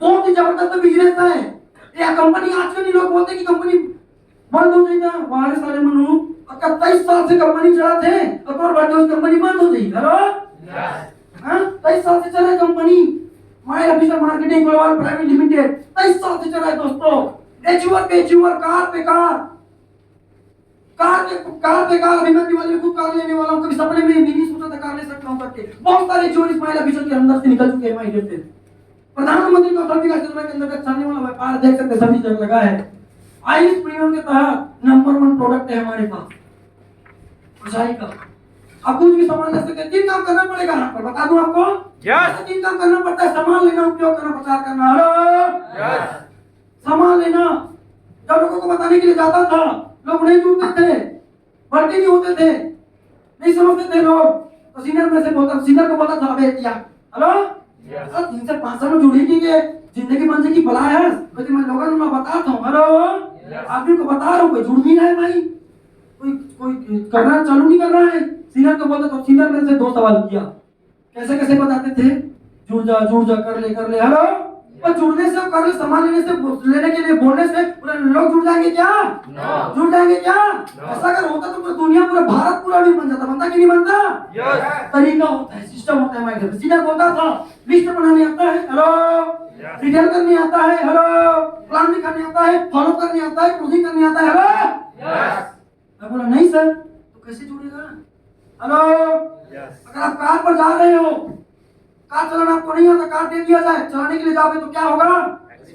बहुत ही जबरदस्त बिजनेस है ये। कंपनी आजकल लोग बोलते हैं कि कंपनी बंद हो जाएगा, हमारे सारे मनु 23 साल से कंपनी चला थे और बाद में कंपनी बंद हो गई। हेलो 23 साल से चला company, my officer marketing global private limited 23 साल से चला है दोस्तों। एचयूआर कार पे कार अभी मैं दिवाली में खुद कार लेने वाला हूँ। कभी सपने में भी नहीं सोचा था कार ले सकता हूँ करके। बहुत सारे जो इस्माइल ऑफिसर के अंदर से निकल चुके हैं माय डियर फ्रेंड। प्रधानमंत्री कौशल विकास योजना के अंदर चलने वाला व्यापार देख सकते सभी जगह लगा है। आयुष प्रीमियम के तहत नंबर 1 प्रोडक्ट है हमारे पास रजाई का। आप कुछ भी सामान ले सकते हैं। 3 काम करना पड़ेगा यहाँ पर, बता दूं आपको। Yes. 3 काम करना पड़ता है, सामान लेना, उपयोग करना, प्रचार करना। Hello Yes. सामान लेना जब लोगों को बताने के लिए जाता था, लोग नहीं जुड़ते थे, भर्ती नहीं होते थे, नहीं समझते थे लोग। तो सीनियर को बोलता था अबे क्या हेलो 3 से 5 साल में जुड़ेगी के जिंदगी बन जाएगी भला है। लेकिन मैं लोगों को बताता हूँ, हेलो आदमी को बता रहा हूँ, कोई जुड़ नहीं रहा है भाई, कोई करना चालू नहीं कर रहा है। सीनियर को बोलता तो सीनियर मेरे से 2 सवाल किया, कैसे बताते थे, जुड़ जा कर ले हेलो। पर जुड़ने से कर ले, सामान लेने के लिए बोलने से पूरे लोग जुड़ जाएंगे क्या? जुड़ जाएंगे क्या? ऐसा अगर होता तो पूरी दुनिया, पूरा भारत पूरा भी बन जाता। बनता कि नहीं बनता? तरीका होता है, सिस्टम होता है। माइंड सीनियर बोलता था लिस्ट बनाने आता है, हेलो रिटेल करने आता है, हेलो प्लान भी करने आता है, फॉलो करने आता है, क्लोजिंग करने आता है, हेलो। मैं बोला नहीं सर, तो कैसे जुड़ेगा? हेलो अगर आप कार पर जा रहे हो, कार चलाना आपको नहीं आता, कार दे दिया जाए, चलाने के लिए जाओगे तो क्या होगा?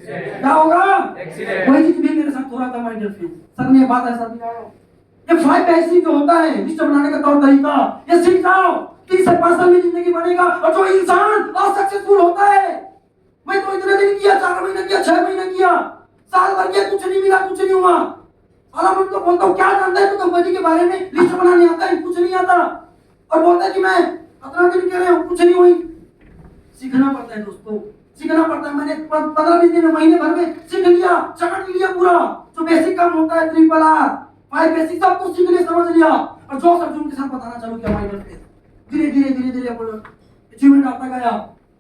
क्या होगा? वही चीज भी मेरे साथ हो रहा था माय डियर फ्रेंड। सर ने बात ऐसा दिया, ये 5 ऐसी जो होता है लिस्ट बनाने का तौर तरीका, ये सीख जाओ। 3 से 5 साल में जिंदगी बनेगा। और जो इंसान असक्सेसफुल होता है, मैं तो इतने दिन किया, 4 महीने किया, 6 महीने किया, साल भर किया, कुछ नहीं मिला, कुछ नहीं हुआ। साला मैं तो बोलता हूँ क्या जानता है तू कंपनी के बारे में, लिस्ट बनाने आता है, कुछ नहीं आता, और बोलता है कि मैं 15 दिन कह रहे हूँ, कुछ नहीं हुई। सीखना पड़ता है दोस्तों, सीखना पड़ता है। मैंने 15-20 दिन में, महीने भर में सीख लिया, चमक लिया पूरा। जो बेसिक काम होता है, ट्रिपल आर 5 बेसिक सब कुछ सीख लिया, समझ लिया, और जो अर्जुन के साथ बताना चालू किया माइंड पे। धीरे अचीवमेंट आता गया।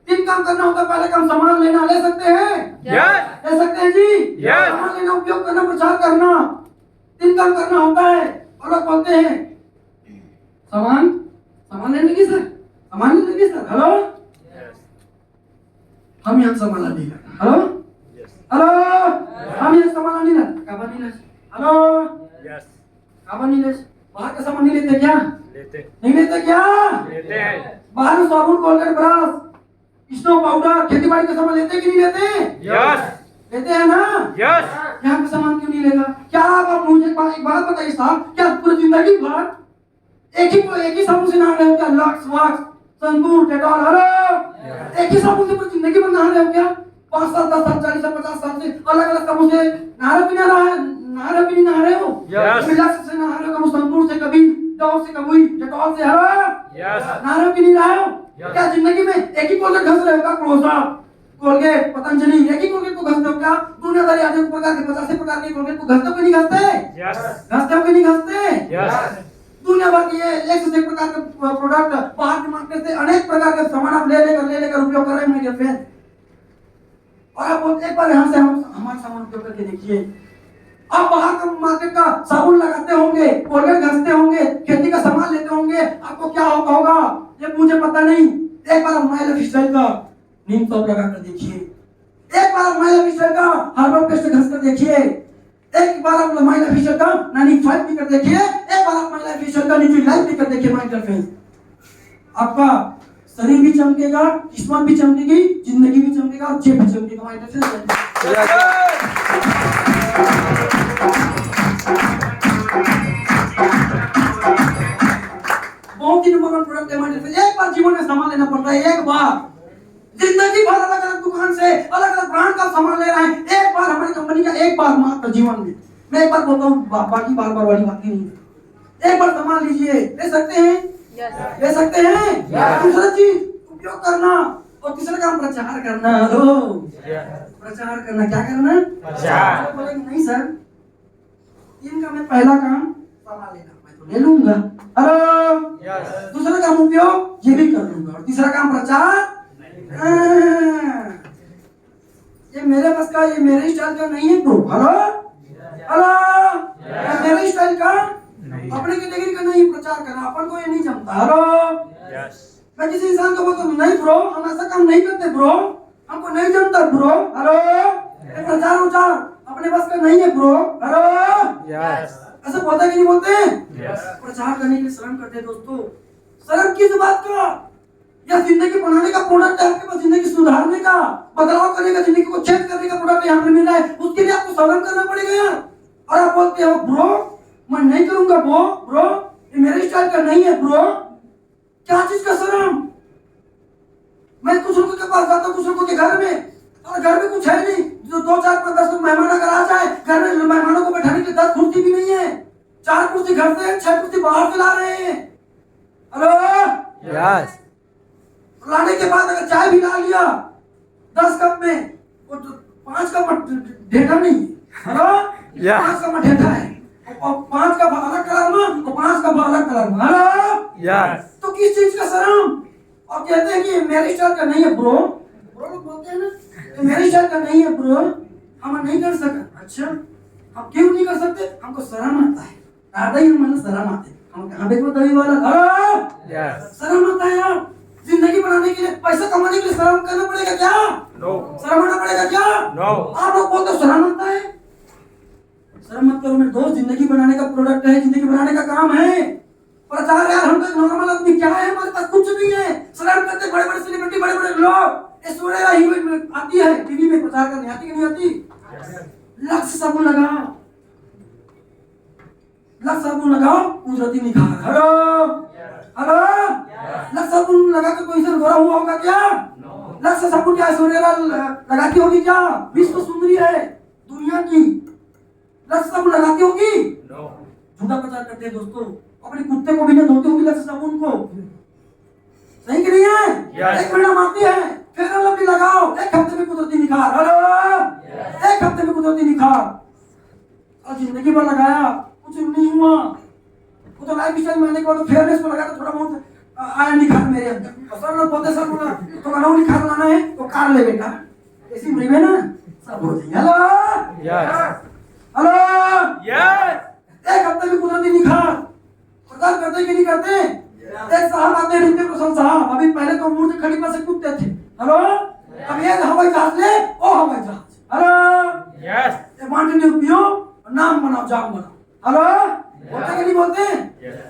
3 काम करना होता है। पहले काम सामान लेना, ले सकते हैं? Yes. ले सकते हैं जी? Yes. सामान लेना, उपयोग करना, प्रचार करना, 3 काम करना होता है। और लोग बोलते हैं सामान लेने की सर, सामान लेने की सर, हेलो हम यहाँ सामान लाने लगे, हेलो हम यहाँ सामान लाने लगे, काबा नहीं लगे, हेलो काबा नहीं लगे। बाहर का सामान नहीं लेते क्या? नहीं लेते क्या? बाहर साबुन, कोलगेट, ब्रश, स्नो पाउडर, खेती बाड़ी का सामान लेते कि नहीं लेते? लेते हैं ना? यहाँ का सामान क्यों नहीं लेगा? क्या आप मुझे एक बात बताइए साहब, क्या पूरी जिंदगी भर एक ही साबुन से नहा रहे हो क्या? Lux, works, santoor, Dettol, hello, एक ही साबुन से पूरी जिंदगी भर नहा रहे हो क्या? 5 साल, 10 साल, 40 साल, 50 साल से अलग अलग साबुन से नहा रहे हो कि नहीं नहा रहे हो? Yes. कभी लक्स से नहा रहे हो, कभी संतूर से, कभी डव से, कभी डेटॉल से, हेलो, Yes. नहा रहे हो कि नहीं नहा रहे हो? Yes. क्या जिंदगी में एक ही कोलगेट घस रहे हो क्या? क्लोजअप, कोलगेट, पतंजलि, एक ही कोलगेट को घसते हो क्या? दुनियादारी आधे प्रकार के 50 प्रकार के कोलगेट को घसते हो कि नहीं घसते? Yes. घसते हो कि नहीं घसते? Yes. दुनिया भर के एक से एक प्रकार के प्रोडक्ट बाहर के मार्केट से अनेक प्रकार के सामान आप ले लेकर उपयोग कर रहे हैं मेरे फ्रेंड। और आप बोलते एक बार यहाँ से हमारा सामान उपयोग करके देखिए। आप बाहर का मार्केट का साबुन लगाते होंगे, कोलगेट घसते होंगे, खेती का सामान लेते होंगे, आपको क्या होगा ये मुझे पता नहीं। एक बार माय लाइफ स्टाइल का नीम सोप लगा कर देखिए, एक बार माय लाइफ स्टाइल का हर्बल पेस्ट घस कर देखिए, एक बार आप माय लाइफ स्टाइल का 95 पी कर देखिए, एक बार आप माय लाइफ स्टाइल का न्यूट्रीलाइफ पी कर देखिए। माय डियर फ्रेंड्स, आपका शरीर भी चमकेगा, किस्मत भी चमकेगी, जिंदगी भी चमकेगा और जेब भी चमकेगा। माय डियर फ्रेंड्स, बहुत ही नंबर 1 प्रोडक्ट है माय डियर फ्रेंड्स। एक बार जीवन में सामान लेना पड़ता है, एक बार जिंदगी भर अलग अलग दुकान से अलग अलग ब्रांड का सामान ले रहे हैं, एक बार हमारी कंपनी का एक बार मात्र जीवन में। मैं एक बार बोलता हूँ, बाकी बार वाली बात नहीं है। एक बार सामान लीजिए, ले सकते हैं? ले सकते हैं? दूसरा चीज उपयोग करना और तीसरा काम प्रचार करना। प्रचार करना, क्या करना? प्रचार। बोलेंगे नहीं सर, इनका मैं पहला काम सामान लेना, मैं तो ले लूंगा, हेलो। Yes. दूसरा काम उपयोग ये भी कर लूंगा और तीसरा काम प्रचार। ये मेरे बस का, ये मेरे स्टाइल का नहीं है ब्रो, हेलो हेलो, ये मेरे स्टाइल का अपने कैटेगरी का नहीं प्रचार करना, अपन को ये नहीं जमता, हेलो। Yes. मैं किसी इंसान को बोलता हूँ नहीं ब्रो, हम ऐसा काम नहीं करते ब्रो, हमको नहीं जमता ब्रो, हेलो। ये प्रचार उचार अपने बस का नहीं है ब्रो, हेलो। Yes. ऐसा बोलते कि नहीं बोलते? Yes. प्रचार करने के लिए शर्म करते हैं दोस्तों। शर्म किस बात का? यह जिंदगी बनाने का प्रोडक्ट है, आपके पास जिंदगी सुधारने का, बदलाव करने का, जिंदगी को चेंज करने का प्रोडक्ट यहाँ पे मिल रहा है, उसके लिए आपको शर्म करना पड़ेगा यार। और आप बोलते हो ब्रो मैं नहीं करूंगा ब्रो, ये मेरे स्टाइल का नहीं है ब्रो। क्या चीज का शर्म? मैं कुछ लोगों के पास जाता हूँ, कुछ लोगों के घर में, और घर में कुछ है नहीं, जो 2 4 5 10 मेहमान अगर आ जाए, घर में मेहमानों को बैठाने के लिए 10 कुर्सी भी नहीं है, 4 कुर्सी घर से, 6 कुर्सी बाहर से ला रहे हैं, हेलो। Yes. लाने के बाद अगर चाय भी ला लिया 10 कप में, वो 5 कप ढेठा नहीं, हेलो। Yeah. 5 कप ढेठा है और 5 कप अलग कलर में और 5 कप अलग कलर में, हेलो। Yes. तो किस चीज का शर्म? और कहते हैं कि मेरे स्टाइल का नहीं है ब्रो लोग बोलते हैं ना, तो मेरे स्टाइल का नहीं है ब्रो, हम नहीं कर सकते। अच्छा, हम क्यों नहीं कर सकते? हमको शर्म आता है, ज्यादा ही हम शर्म आते हैं। हम कहाँ देखो तभी वाला, हेलो। Yes. शर्म आता है यार। जिंदगी बनाने के लिए, पैसा कमाने के लिए शर्म करना पड़ेगा क्या? No. शर्म आना पड़ेगा क्या? No. आप लोग बोलते हो शर्म आता है। शर्म मत करो मेरे दोस्त, जिंदगी बनाने का प्रोडक्ट है, जिंदगी बनाने का काम है। प्रचार यार, हम तो नॉर्मल आदमी क्या है, हमारे पास कुछ नहीं है। शर्म करते बड़े बड़े सेलिब्रिटी, बड़े बड़े लोग, ऐश्वर्या हीरोइन आती है टीवी में प्रचार करने, आती कि नहीं आती? लक्स साबुन लगाओ, लक्स साबुन लगाओ, कुदरती निखार, हेलो हेलो। लक्स साबुन लगा के कोई से गोरा हुआ होगा क्या? लक्स साबुन क्या ऐश्वर्या लगाती होगी क्या? विश्व सुंदरी है दुनिया की, लक्स साबुन लगाती होगी? No. झूठा प्रचार करते हैं दोस्तों। अपने कुत्ते को भी ना धोती होगी लक्स साबुन को, सही कि नहीं है? Yes. 1 महीना मारती है, फिर लवली लगाओ, 1 हफ्ते में कुदरती निखार, हेलो। 1 हफ्ते में कुदरती निखार। और जिंदगी भर लगाया कुछ नहीं हुआ, वो तो लाइफ स्टाइल में आने के बाद फेयरनेस को लगा तो थोड़ा बहुत आया निखार मेरे अंदर। सर लोग बोलते सर बोला तो कहना निखार लाना है तो कार ले बेटा, ऐसी मरी में ना सब हो जाएंगे, हेलो Yes. हेलो। Yes. 1 हफ्ते में कुदरती निखार। प्रचार करते कि नहीं करते? एक साहब आते हैं, ऋतिक रोशन साहब, अभी पहले तो मूर्ति खलीफा से कूदते थे, हेलो। अब ये हवाई जहाज ले, ओ हवाई जहाज, हेलो। Yes. ये माउंटेन पियो, नाम बनाओ, जाम बनाओ, हेलो। बोलते कि नहीं बोलते? Yes.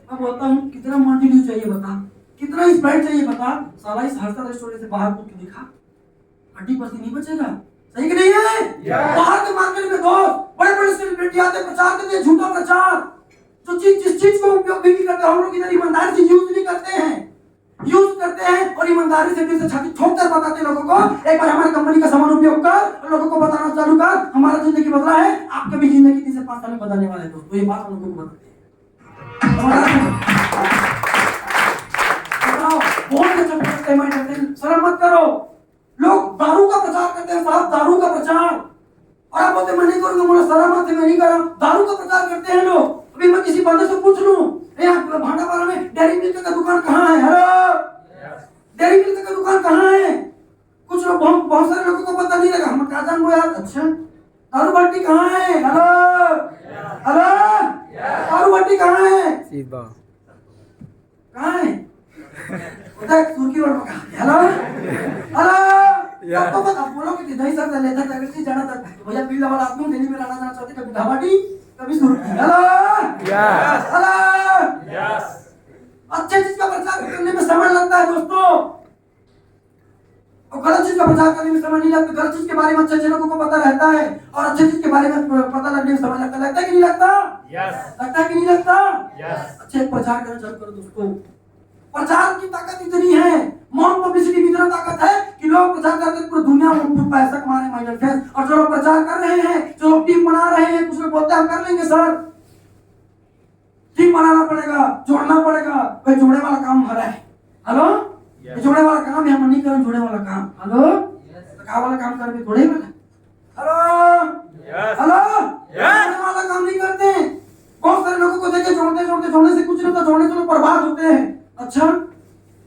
मैं बोलता हूँ कितना माउंटेन ड्यू चाहिए बता, कितना स्प्राइट चाहिए बता, साला इस हर्षा रेस्टोरेंट से बाहर कूद के दिखा, हड्डी पसी नहीं बचेगा, सही कि नहीं है? Yes. बाहर के मार्केट में दोस्त बड़े बड़े सेलिब्रिटी आते, प्रचार करते हैं, झूठा प्रचार। जो चीज जिस चीज को उपयोग भी नहीं करते हम लोग इधर ईमानदारी से यूज नहीं करते हैं और ईमानदारी से दिल से छाती ठोक कर बताते हैं लोगों को एक बार हमारी कंपनी का सामान उपयोग कर और लोगों को बताना चालू कर, हमारा जिंदगी बदला है, आपका भी जिंदगी 3 से 5 साल में बदलने वाला है दोस्तों। ये बात हम लोगों को बताते हैं। शर्म मत करो। लोग दारू का प्रचार करते हैं साहब, दारू का प्रचार, और आप बोलते मैं नहीं करूंगा, बोलो शर्म मत है मैं नहीं कर रहा। दारू का प्रचार करते हैं लोग। अभी मैं किसी बंदे से पूछ लूं यहाँ भांडापारा में डेयरी मिल्क का दुकान कहाँ है? हेलो, डेयरी मिल्क का दुकान कहाँ है? कुछ लोग बहुत सारे लोगों को पता नहीं लगा। हम क्या जान यार, अच्छा दारू भट्टी कहाँ है? हेलो हेलो, दारू भट्टी कहाँ है? कहाँ है? सुर्खी रोड में। हेलो हेलो, आपको पता बोलो कि नहीं सर लेता तक जाना तक भैया फील्ड वाला आदमी दिल्ली में रहना चाहते, कभी ढाबाटी कभी सुर्खी। हेलो हेलो, अच्छे चीज का प्रचार करने में समय लगता है दोस्तों, और गलत चीज का प्रचार करने में समय नहीं लगता। गलत चीज के बारे में अच्छे लोगों को पता रहता है और अच्छे चीज के बारे में पता लगने में समय लगता है कि नहीं लगता? लगता है कि नहीं लगता? अच्छे प्रचार करना चालू करो दोस्तों। प्रचार की ताकत इतनी है, मॉन पब्लिसिटी की इतना ताकत है कि लोग प्रचार करके पूरी दुनिया में पैसा कमा रहे हैं माय डियर फ्रेंड्स। और जो लोग प्रचार कर रहे हैं, जो लोग टीम बना रहे हैं, कुछ लोग बोलते हैं हम कर लेंगे सर, टीम बनाना पड़ेगा, जोड़ना पड़ेगा। भाई जोड़ने वाला काम हमारा है। हेलो, ये जोड़ने वाला काम है, हम नहीं करें जोड़ने वाला काम। हेलो, का वाला काम करके जोड़े वाला। हेलो हेलो, जोड़ने वाला काम नहीं करते। बहुत सारे लोगों को देखे जोड़ने से कुछ नहीं होता, जोड़ने से लोग बर्बाद होते हैं। अच्छा,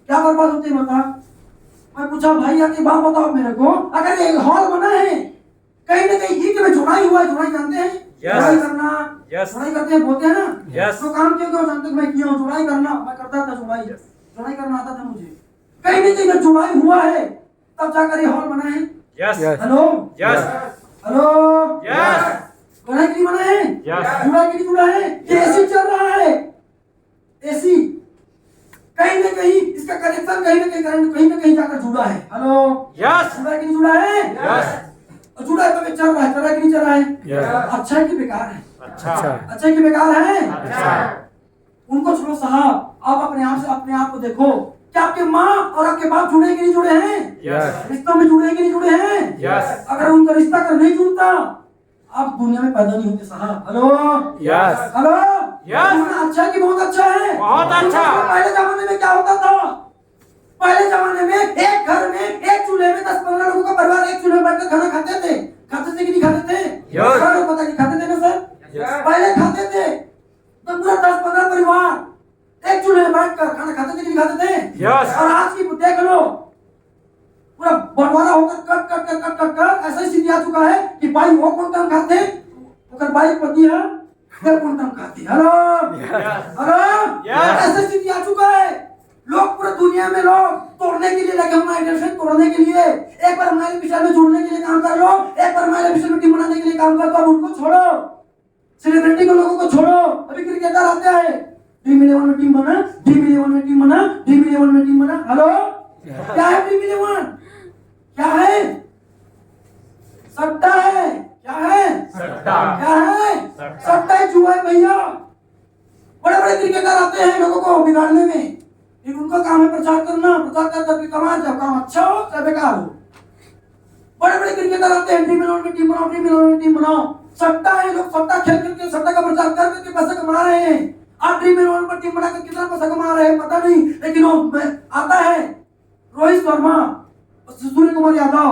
क्या बर्बाद होते हैं बता? मैं पूछा भाई आके बात बताओ मेरे को, अगर ये हॉल बना है कहीं ना कहीं ईंट में जुड़ाई हुआ है, जुड़ाई जानते हैं? जुड़ाई करना, जुड़ाई करते हैं, बोलते हैं ना। तो काम क्यों जानते? मैं किया हूँ जुड़ाई करना, मैं करता था जुड़ाई करना आता था मुझे। कहीं ना कहीं जुड़ाई हुआ है तब जाकर ये हॉल बना है। हेलो हेलो, जुड़ाई के लिए बना है, जुड़ाई के लिए जुड़ा है। एसी चल रहा है, एसी कहीं ना कहीं इसका कनेक्शन कहीं ना कहीं जाकर जुड़ा है। हेलो, जुड़ा है कि नहीं जुड़ा है? और जुड़ा है तो चल रहा है कि नहीं चल रहा है? अच्छा है कि बेकार है? अच्छा है कि बेकार है? उनको छोड़ो साहब, आप अपने आप को देखो, क्या आपके माँ और आपके बाप जुड़े कि नहीं जुड़े हैं? रिश्तों में जुड़े कि नहीं जुड़े हैं? अगर उनका रिश्ता अगर नहीं जुड़ता आप दुनिया में पैदा नहीं होते साहब। हेलो हेलो, अच्छा है कि बहुत अच्छा है? बहुत अच्छा। पहले जमाने में क्या होता था? पहले जमाने में एक घर में एक चूल्हे में 10-15 लोगों का परिवार एक चूल्हे में बैठकर खाना खाते थे कि नहीं खाते थे? पता नहीं खाते थे ना सर? पहले खाते थे तो पूरा 10-15 परिवार एक चूल्हे में बैठकर खाना खाते थे कि नहीं खाते थे? और आज की देख लो, पूरा बंटवारा होकर कट ऐसा स्थिति आ चुका है कि भाई वो कौन कम खाते, अगर भाई पति है फिर कौन कम खाते। हेलो हेलो, ऐसा स्थिति आ चुका है। लोग पूरे दुनिया में लोग तोड़ने के लिए लगे हुए, तोड़ने के लिए। एक बार हमारे विषय में जुड़ने के लिए काम कर लो, एक बार हमारे विषय में टीम बनाने के लिए काम कर दो। उनको छोड़ो, सेलिब्रिटी को लोगों को छोड़ो। अभी क्रिकेटर आते हैं, ड्रीम 11 में टीम बना, ड्रीम 11 में टीम बना, ड्रीम 11 में टीम बना। हेलो, क्या है ड्रीम 11? क्या है? सट्टा है। क्या है? क्या है? सट्टा है, जुआ है भैया। बड़े बड़े क्रिकेटर आते हैं लोगों को बिगाड़ने में, लेकिन उनका काम है प्रचार करना, प्रचार करके कमा, जब काम अच्छा हो चाहे बेकार हो। बड़े बड़े क्रिकेटर आते हैं, ड्रीम 11 में टीम बनाओ, ड्रीम 11 में टीम बनाओ। सट्टा है, लोग सट्टा खेल करके सट्टा का प्रचार करके पैसा कमा रहे हैं। आप ड्रीम 11 पर टीम बनाकर कितना पैसा कमा रहे हैं पता नहीं, लेकिन वो आता है रोहित शर्मा, सूर्य कुमार यादव,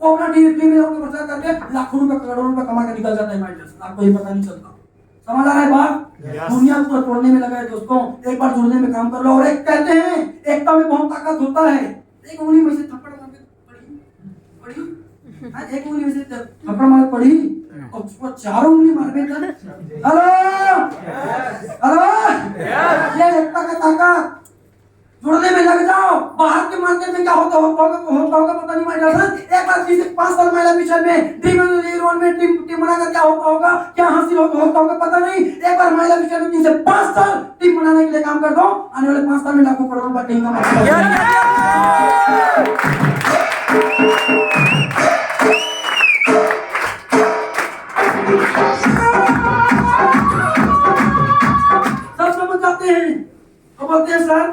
वो अपना टीम में प्रचार करके लाखों रुपए करोड़ों रुपए कमा के निकल जाता है माइंड से, आपको ये पता नहीं चलता। समझ आ रहा है बात? दुनिया को तोड़ने में लगा है दोस्तों, एक बार जुड़ने में काम कर लो। और एक कहते हैं एकता में बहुत ताकत होता है। एक उंगली में से थप्पड़ मार के पड़ी, एक उंगली में से थप्पड़ मार पड़ी और उसको चारों उंगली मार के। हेलो हेलो, ये एकता का ताकत। जुड़ने में लग जाओ। बाहर के मार्केट में क्या होगा पता नहीं। मैं एक बार 5 साल महिला मिशन में ड्रीम 11 में टीम बनाकर क्या होगा, क्या हासिल होगा पता नहीं। एक बार महिला मिशन में 3 से 5 साल टीम बनाने के लिए काम कर दो, आने वाले 5 साल में लाखों करोड़ों रुपए टीम कमा। बोलते हैं सर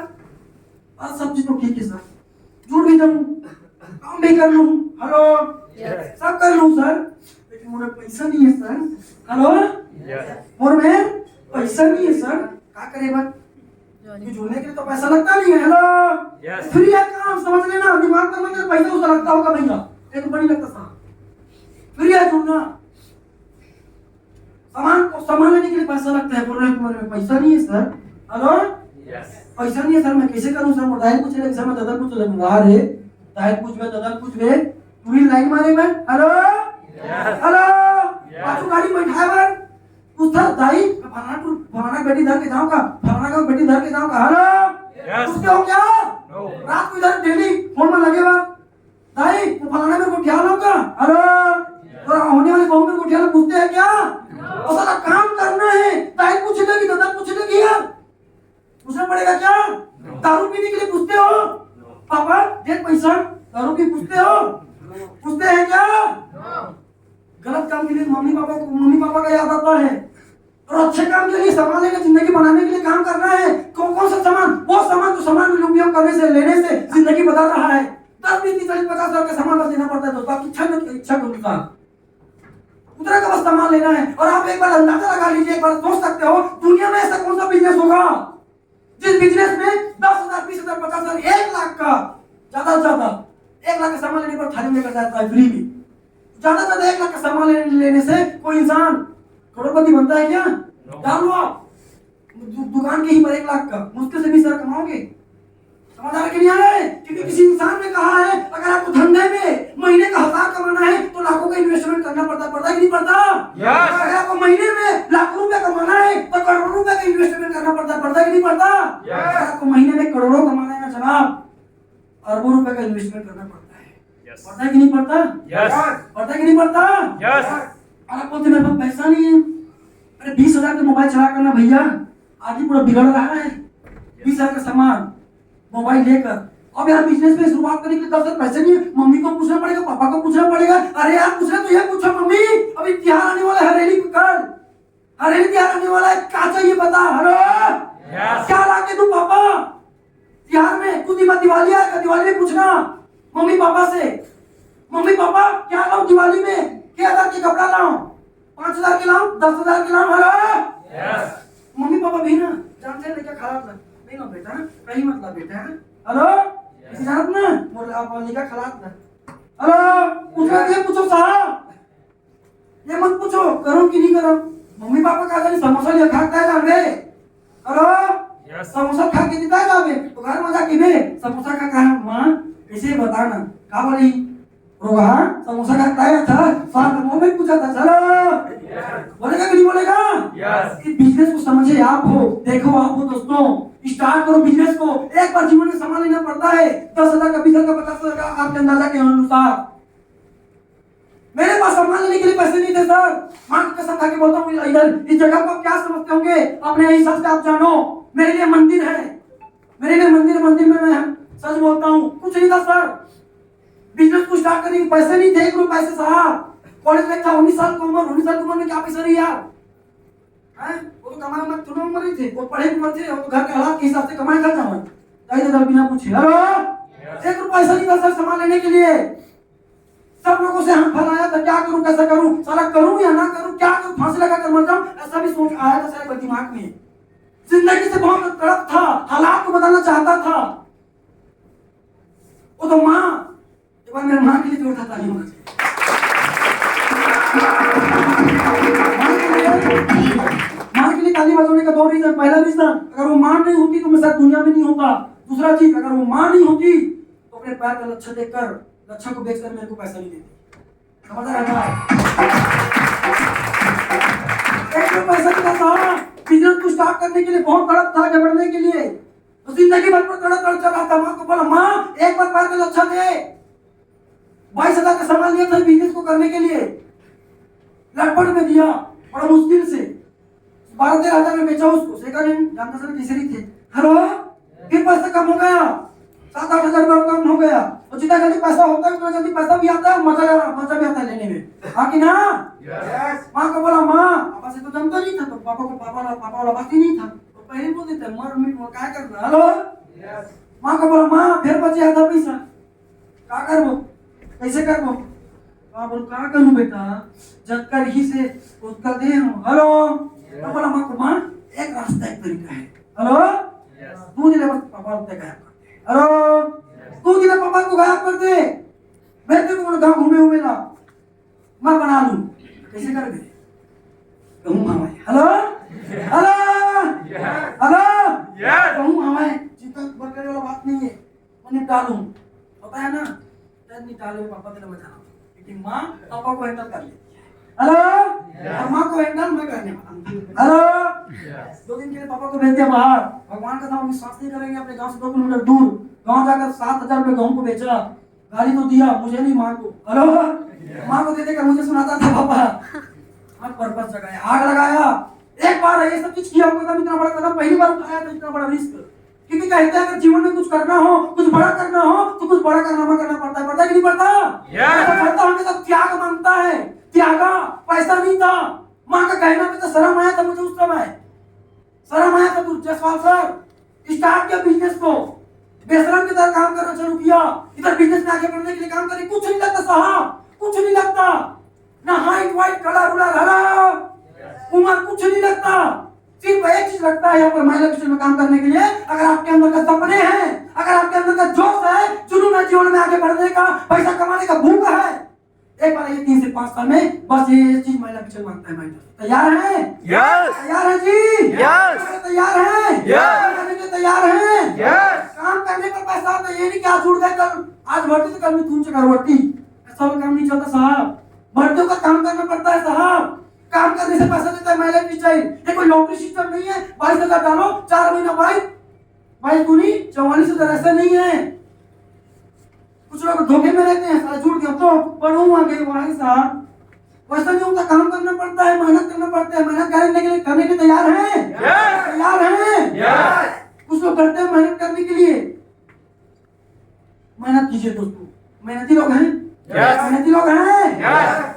और सब चीज तो ठीक है सर, झूठ भी जाऊं, काम भी कर लूं, हेलो सब कर लूं सर, लेकिन मोरे पैसा नहीं है सर, हेलो मोर में पैसा नहीं है सर, क्या करे बस ये जोड़ने के लिए तो पैसा लगता नहीं है, हेलो फ्री है काम, समझ लेना, दिमाग करना तेरे पैसा उसका लगता होगा भैया, एक बड़ी लगता साहब, फ्री है जोड़ना, सामान को सामान लेने के लिए पैसा लगता है, बोल रहे तुम्हारे में पैसा नहीं है सर, हेलो पैसा नहीं है सर, मैं कैसे करूं सर, मोबाइल पूछ ले सर, मैं दादा पूछ लूंगा रे, दादा पूछ में दादा पूछ में पूरी लाइन मारे मैं, हेलो हेलो पाछू गाड़ी बैठाए बार पूछता दाई फलाना बेटी धर के जाऊं का, फलाना का बेटी धर के जाऊं का, हेलो पूछते हो क्या, रात को इधर डेली फोन में लगे बा दाई वो फलाना मेरे को क्या लो का, हेलो और होने वाले बहू मेरे को क्या पूछते हैं क्या, और सारा काम करना है, दाई पूछ लेगी दादा पूछ लेगी यार, पूछना पड़ेगा क्या, दारू पीने के लिए पूछते हो पापा दे पैसा, दारू पी पूछते हो, पूछते हैं क्या, गलत काम के लिए मम्मी पापा का याद आता है, और अच्छे काम के लिए सामान लेकर जिंदगी बनाने के लिए काम करना है, कौन सा सामान, वो सामान जो सामान में उपयोग करने से लेने से जिंदगी बदल रहा है, 10 20 30 40 50 हजार का सामान बस देना पड़ता है दोस्तों, आपकी इच्छा के अनुसार उतना का बस सामान लेना है, और आप एक बार अंदाजा लगा लीजिए, एक बार सोच सकते हो दुनिया में ऐसा कौन सा बिजनेस होगा जिस बिजनेस में 10,000 20,000 50,000 1 लाख का ज्यादा से ज्यादा 1 लाख का सामान लेने पर थाली लेकर जाता है फ्री में, ज्यादा से ज्यादा 1 लाख का सामान लेने से कोई इंसान करोड़पति बनता है क्या, डालो आप दुकान के ही पर 1 लाख का मुश्किल से 20,000 कमाओगे, समझ आ रहा कि नहीं आ रहा है, क्योंकि किसी इंसान ने कहा है अगर आपको धंधे में महीने का 1,000 कमाना है तो लाखों का इन्वेस्टमेंट करना पड़ता है कि नहीं पड़ता, अगर आपको महीने में लाख रुपए कमाना है तो करोड़ों रुपए का इन्वेस्टमेंट करना पड़ता है कि नहीं पड़ता, अगर आपको महीने में करोड़ों कमाना है जनाब अरबों रुपए का इन्वेस्टमेंट करना पड़ता है, पड़ता है कि नहीं पड़ता, पड़ता है कि नहीं पड़ता, और आप बोलते मेरे पास पैसा नहीं है, अरे 20,000 का मोबाइल चला करना भैया आज ही पूरा बिगड़ रहा है, 20,000 का सामान मोबाइल लेकर, अब यार बिजनेस में शुरुआत करने के लिए 10,000 पैसे नहीं है, मम्मी को पूछना पड़ेगा, पापा को पूछना पड़ेगा, अरे यार पूछ रहे तो ये पूछो मम्मी अभी त्योहार आने वाला है, हरेली त्योहार आने वाला है, क्या चाहिए बता, हेलो क्या लाके दूं पापा त्योहार में, तू दिवाली आएगा दिवाली में पूछना मम्मी पापा से, मम्मी पापा क्या लाऊं दिवाली में, क्या 10,000 के कपड़ा लाऊं, 5,000 के लाऊं, 10,000 के लाऊं, हेलो मम्मी पापा भी ना जानते हैं क्या खराब नहीं ना बेटा, कहीं मतलब बेटा, हेलो किसी जानत ना मोर आप लिखा खराब ना, हेलो पूछो साहब, ये मत पूछो करो कि नहीं करो, मम्मी पापा का जाने समोसा लिया खाता है जावे, हेलो समोसा खा के देता है जावे, तो घर में जाके बे समोसा का कहा मां कैसे बताना, का बोली रोगा समोसा खाता है, अच्छा साथ मम्मी पूछा था, चलो बोलेगा कि नहीं बोलेगा, इस बिजनेस को समझे आप हो, देखो आप हो दोस्तों, स्टार्ट करो बिजनेस को, एक बार जीवन में सामान लेना पड़ता है, 10,000 का 20,000 का 50,000 का आपके अंदाजा के अनुसार, मेरे पास सामान लेने के लिए पैसे नहीं थे सर, मां की कसम खा के बोलता हूँ इधर इस जगह को आप क्या समझते होंगे अपने हिसाब से आप जानो, मेरे लिए मंदिर है, मेरे लिए मंदिर में मैं सच बोलता हूँ कुछ नहीं था सर, बिजनेस को स्टार्ट करने के पैसे नहीं थे, 1 रुपए पैसे साहब, कॉलेज में था 19 साल की उम्र में क्या पैसा नहीं यार, हैं वो तो कमाए मत थोड़ा उम्र ही थे, वो पढ़े उम्र थे, वो तो घर के हालात के हिसाब से कमाए खर्चा मत दाई दादा बिना पूछे, हेलो 1 रुपया पैसा नहीं था सर सामान लेने के लिए, सब लोगों से हाथ फैलाया था क्या करूं कैसा करूं, साला करूं या ना करूं, क्या करूं, फांसी लगा कर मर जाऊं, ऐसा भी सोच आया था सारे दिमाग में, जिंदगी से बहुत तड़प था, हालात को बदलना चाहता था, वो तो मां एक बार मेरे मां के लिए जोड़ था ताली होना चाहिए, मां के लिए ताली बजाने का 2 रीजन, पहला रीजन अगर वो मां नहीं होती तो मैं शायद दुनिया में नहीं होता, दूसरा चीज अगर वो मां नहीं होती तो अपने पैर का लच्छा देखकर लच्छा को बेचकर मेरे को पैसा नहीं देती, समझ आ रहा है, एक पैसा नहीं था, बिजनेस को स्टार्ट करने के लिए बहुत तड़प था, आगे बढ़ने के लिए, तो जिंदगी भर पर तड़प चल रहा था, मां को बोला मां एक बार पैर का लच्छा दे, 22,000 का सामान लिया था बिजनेस को करने के लिए, लटपट में दिया बड़ा मुश्किल से, 12-13 हजार में बेचा उसको, सेकंड हैंड जानता सर तीसरी थे, हेलो फिर पैसा कम हो गया, 7-8 हजार रुपया कम हो गया, और जितना जल्दी पैसा होता है उतना जल्दी पैसा भी आता है, मजा भी आता है लेने में, हाँ कि ना, माँ को बोला माँ पापा से तो जानता नहीं था, तो पापा वाला बात ही नहीं था, तो पहले बोल देते हैं मर मिट क्या करना। हेलो माँ को बोला माँ फिर बचे आधा पैसा क्या करबो कैसे करबो। माँ बोल क्या करूँ बेटा जब कर ही से उसका दे हूँ। हेलो तो बोला माँ को माँ एक रास्ता एक तरीका है। हेलो तू जिले बस पापा को गायब कर दे। हेलो तू जिले पापा को गायब कर दे मैं तेरे को गाँव घूमे हुए ना मैं बना लूँ कैसे कर दे कहूँ हमारे। हेलो हेलो हेलो कहूँ हमारे चिकन बर्गर वाला बात नहीं है मैं निकालूं पता है ना जब निकालो पापा तेरा बचाना लेकिन माँ पापा को हैंडल कर लेती है। हेलो और माँ को हैंडल मैं करने वाला। हेलो 2 दिन के लिए पापा को भेज दिया बाहर भगवान का नाम विश्वास नहीं करेंगे अपने गांव से 2 किलोमीटर दूर गांव जाकर 7,000 रुपए गेहूं को बेचा गाली तो दिया मुझे नहीं माँ को। हेलो माँ को दे देकर मुझे सुनाता था पापा हर पर्पस जगाया आग लगाया एक बार ये सब चीज किया होगा इतना बड़ा कदम पहली बार उठाया तो इतना बड़ा रिस्क क्योंकि कहते हैं अगर जीवन में कुछ करना हो कुछ बड़ा करना हो तो कुछ बड़ा कारनामा करना पड़ता है। पड़ता है कि नहीं पड़ता। पड़ता हमें सब त्याग मांगता है त्यागा पैसा नहीं था माँ का कहना पे तो शर्म आया था मुझे उस समय शर्म आया था। तू जसवाल सर स्टार्ट किया बिजनेस को बेशरम की तरह काम करना शुरू किया इधर बिजनेस में आगे बढ़ने के लिए काम करे कुछ नहीं लगता साहब कुछ नहीं लगता ना हाइट वाइट कलर उलर हरा उम्र कुछ नहीं लगता सिर्फ एक चीज लगता है यहाँ पर महिला मिशन में काम करने के लिए अगर आपके अंदर का सपने हैं अगर आपके अंदर का जोश है जुनून है जीवन में आगे बढ़ने का पैसा कमाने का भूख है एक बार ये 3 से 5 साल में बस ये चीज महिला मिशन मांगता है। महिला तैयार है तैयार है जी तैयार है तैयार है काम करने पर पैसा आता ये नहीं क्या छूट गए कल आज भर्ती तो कल में तुमसे करवटी ऐसा काम नहीं चलता साहब भर्तियों का काम करना पड़ता है साहब काम करने से पैसा देता है महिला मिशन ये कोई लॉटरी सिस्टम नहीं है 22,000 डालो 4 महीना 22 दूनी 44,000 ऐसा नहीं है। कुछ लोग धोखे में रहते हैं सारा झूठ के तो पढ़ूं आगे भाई साहब वैसा नहीं होता काम करना पड़ता है मेहनत करना पड़ता है मेहनत करने के लिए तैयार हैं तैयार हैं कुछ लोग करते हैं मेहनत करने के लिए मेहनत कीजिए दोस्तों मेहनती लोग हैं मेहनती लोग हैं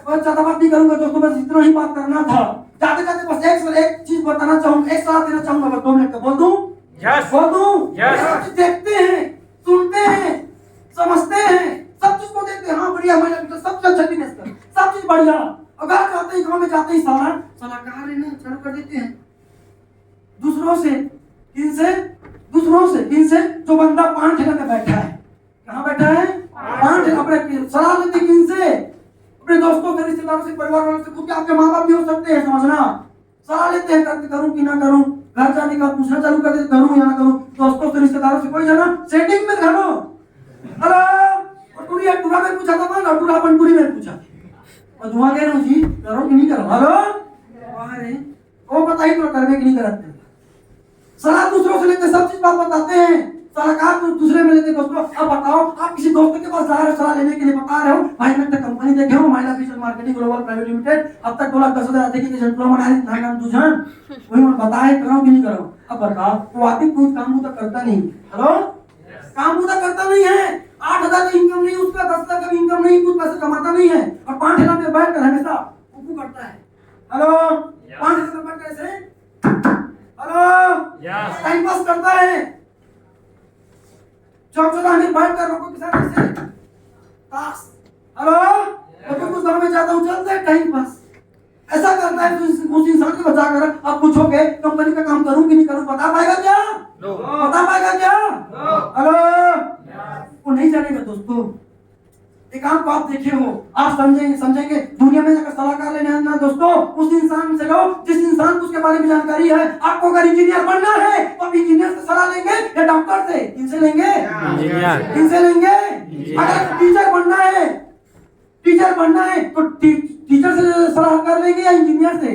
और ज्यादा बात नहीं करूंगा दोस्तों बस इतना ही बात करना था जाते जाते बस एक चीज बताना चाहूंगा एक सलाह देना चाहूंगा बस 2 मिनट का बोल दूं बोल दूं देखते हैं सुनते हैं समझते हैं सब चीज को देखते हैं हाँ बढ़िया महिला मिशन सब अच्छा बिजनेस कर सब चीज बढ़िया अगर जाते ही गाँव में जाते ही सलाहकार है ना चालू कर देते हैं दूसरों से किनसे जो बंदा पान ठेला पे बैठा है कहाँ बैठा है पान ठेला अपने सलाह लेते किनसे अपने दोस्तों से रिश्तेदारों से परिवार वालों से खुद के आपके माँ बाप भी हो सकते हैं समझना सलाह लेते हैं करते करूं कि ना करूं घर जाने का पूछना चालू कर देते करूं या ना करूं दोस्तों से रिश्तेदारों से कोई जाना सेटिंग में करो। हेलो और टूरा में पूछा था ना टूरा पंटूरी में पूछा और दुआ कह रहा हूं जी करो कि नहीं करो। हेलो अरे वो बताइए तो करने की नहीं करते सलाह दूसरों से लेते सब चीज बात बताते हैं सलाहकार दूसरे में लेते दोस्तों। अब बताओ आप किसी दोस्त के पास जा रहे हो सलाह लेने के लिए बता रहे हो भाई मैं तो कंपनी देखे हो महिला mission marketing global private limited अब तक 2,10,000 आते कि डिप्लोमा नाम तुझान वही मैं बताए करो कि नहीं करो। अब बताओ वो आदमी कुछ काम तो करता नहीं। हेलो काम तो करता नहीं है 8,000 का इनकम नहीं उसका 10,000 का इनकम नहीं कुछ पैसे कमाता नहीं है और 5 ठेला पे बैठ कर हमेशा कुकू करता है। हेलो 5 ठेला बैठ कर ऐसे हेलो टाइम पास करता है चौक में बैठ कर लोगों के साथ ऐसे ताश। हेलो तो कुछ गाँव में जाता हूँ चलते हैं टाइम पास ऐसा करता है उस इंसान को बचा कर आप पूछोगे कंपनी का काम करूं कि नहीं करूं बता पाएगा क्या बता पाएगा क्या। हेलो वो नहीं जानेगा दोस्तों एक काम को आप देखे हो आप समझेंगे दुनिया में जाकर सलाहकार लेने आना दोस्तों उस इंसान से लो जिस इंसान को उसके बारे में जानकारी है। आपको अगर इंजीनियर बनना है तो आप इंजीनियर से सलाह लेंगे या डॉक्टर से इनसे लेंगे इनसे लेंगे। अगर टीचर बनना है तो टीचर से सलाह कर लेंगे या इंजीनियर से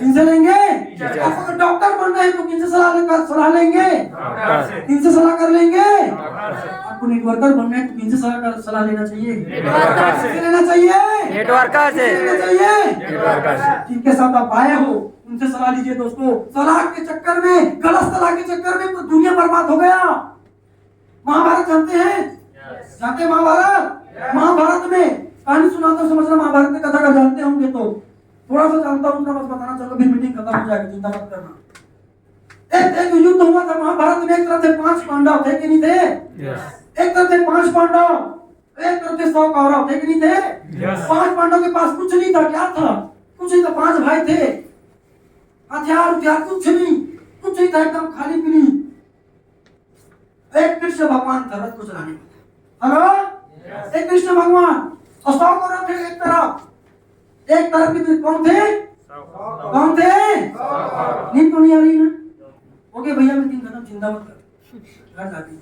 इनसे लेंगे। आपको डॉक्टर बनना है तो किनसे सलाह लेंगे इनसे सलाह कर लेंगे। आपको नेटवर्कर बनना है तो किनसे सलाह लेना चाहिए नेटवर्कर से जिनके साथ आप आए हो उनसे सलाह लीजिए दोस्तों। सलाह के चक्कर में गलत सलाह के चक्कर में तो दुनिया बर्बाद हो गया। महाभारत जानते हैं जानते महाभारत में कहानी सुनाता समझना महाभारत में कथा कर जानते होंगे तो थोड़ा सा जानता हूँ बस बताना चलो फिर मीटिंग खत्म हो जाएगी चिंता मत करना। एक युद्ध हुआ था महाभारत में, एक तरफ से 5 पांडव थे कि नहीं थे? एक तरफ से 5 पांडव, एक तरफ से 100 कौरव थे कि नहीं थे? 5 पांडव के पास कुछ नहीं था, क्या था? कुछ नहीं था, 5 भाई थे, हथियार कुछ नहीं था, एकदम खाली पीली। एक कृष्ण भगवान था रथ को चलाने वाला। हेलो, एक कृष्ण भगवान और 100 कौरव थे एक तरफ की कौन थे? कौन थे? नींद तो नहीं आ रही ना? ओके भैया, मैं 3 कदम चिंता मत कर, घर जाती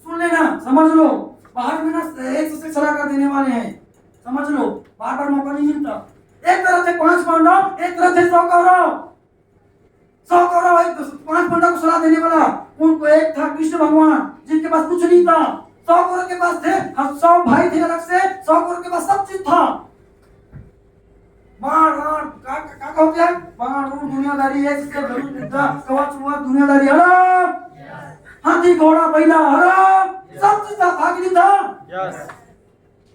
सुन लेना, समझ लो। बाहर में ना 100 से सलाह देने वाले हैं, समझ लो, बार मौका नहीं मिलता। एक तरफ से 5 पांडव, एक तरफ से 100 कौरव। 100 कौरव, 5 पांडव को सलाह देने वाला उनको एक था कृष्ण भगवान, जिनके पास कुछ नहीं था। 100 कौरव के पास थे, 100 भाई थे अलग से, 100 कौरव के पास सब चीज था। बाण का हो गया, बाण दुनियादारी है, इससे धनुष विद्या कवच हुआ दुनियादारी। हेलो, हाथी घोड़ा बैला, हेलो, सब चीज था, भाग नहीं था।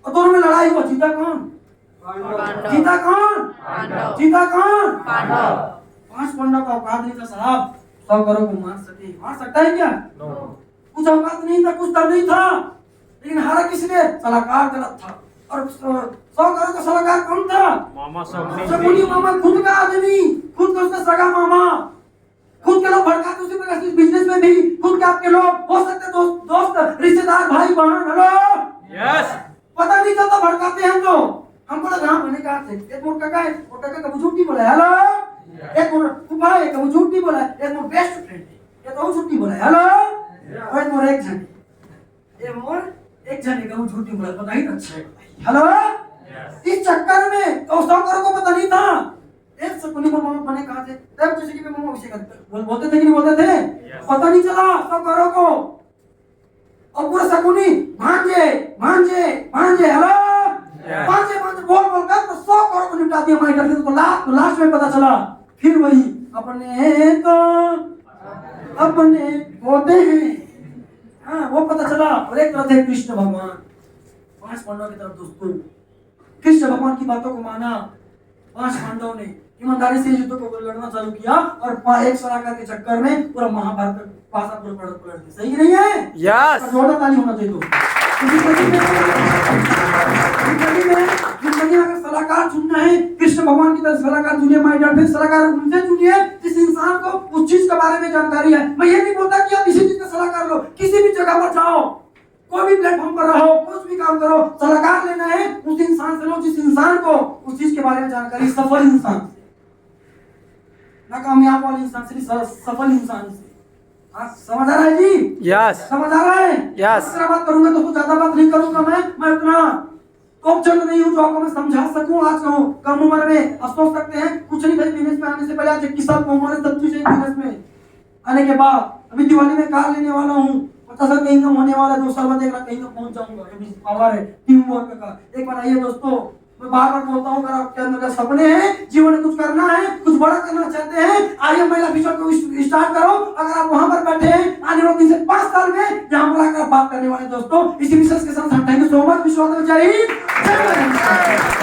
और दोनों में लड़ाई हुआ, जीता कौन? जीता कौन? जीता कौन? 5 पांडव का औकात नहीं था साहब 100 कौरव को मार सकता है क्या? कुछ औकात नहीं था, कुछ दम नहीं था, लेकिन हारा किसने? सलाहकार गलत था। और 100 कौरव का सलाहकार कौन था? मामा शकुनी मामा, खुद का आदमी, खुद का उसका सगा मामा, खुद के लोग भड़काते उसी प्रकार बिजनेस में भी खुद के आपके लोग हो सकते, दोस्त रिश्तेदार भाई बहन। हेलो, पता नहीं चलता, भड़काते हैं तो हमको लगा मैंने कहा थे एक मोर काका है, वो काका कभी झूठ नहीं बोला। हेलो, एक मोर फूफा है, कभी झूठ नहीं बोला। एक मोर बेस्ट फ्रेंड है, ये तो झूठ नहीं बोला। हेलो, और एक मोर एक जन, ये मोर एक जन है, कभी झूठ नहीं बोला, पता ही अच्छा है। हेलो, इस चक्कर में तो 100 कौरव को पता नहीं था। एक शकुनी मामा मैंने कहा थे तब जैसे कि मामा उसे बोलते थे कि नहीं बोलते थे, पता नहीं चला 100 कौरव को। और पूरा शकुनी भांजे भांजे भांजे, हेलो, भांजे बोल कर तो 100 कौरव को निपटा दिया माइटर से। तो लास्ट में पता चला फिर वही अपने होते हैं, हाँ वो पता चला। और एक तरफ थे कृष्ण भगवान, 5 पांडवों की तरफ दोस्तों, कृष्ण भगवान की बातों को माना। 5 पांडवों ने ईमानदारी से युद्ध को लड़ना चालू किया और एक सलाहकार के चक्कर में पूरा महाभारत पासा पूरा पलट दिया। सही नहीं है? यस। जोरदार ताली होना चाहिए। जिंदगी में अगर सलाहकार चुनना है, कृष्ण भगवान की तरफ सलाहकार चुनिए, माइंड फिर सलाहकार उनसे चुनिए जिस इंसान को उस चीज के बारे में जानकारी है। मैं ये नहीं बोलता कि आप इसी चीज का सलाहकार लो, किसी भी जगह पर जाओ, कोई भी प्लेटफॉर्म पर रहो, कुछ भी काम करो, सलाहकार लेना है उस इंसान से लो जिस इंसान को उस चीज के बारे में जानकारी, सफल इंसान से, ना कामयाब वाले इंसान से, सफल इंसान से। समझ आ रहा है जी? यस। समझ आ रहा है? यस। दूसरा बात करूंगा तो कुछ ज्यादा बात नहीं करूंगा। मैं उतना कोपचंद नहीं हूँ जो आपको मैं समझा सकूं। आज कम उम्र में आप सोच सकते हैं कुछ नहीं था बिजनेस में आने से पहले, आज 21 साल की उम्र है, सब कुछ बिजनेस में आने के बाद अभी दिवाली में कार लेने वाला हूँ, 50,000 का इनकम होने वाला, 2 साल बाद 1 लाख कहीं तो पहुंच जाऊंगा। ये पावर है टीम वर्क का। एक बार आइए दोस्तों, मैं बार-बार बोलता हूँ, अगर आपके अंदर सपने हैं, जीवन में कुछ करना है, कुछ बड़ा करना चाहते हैं, आइए महिला विश्व को स्टार्ट करो। अगर आप वहां पर बैठे हैं, आने वाले 3 से 5 साल में यहाँ बुलाकर बात करने वाले दोस्तों, इसी विशेष के साथ थैंक यू सो मच। विश्वास में जय हिंद, जय भारत।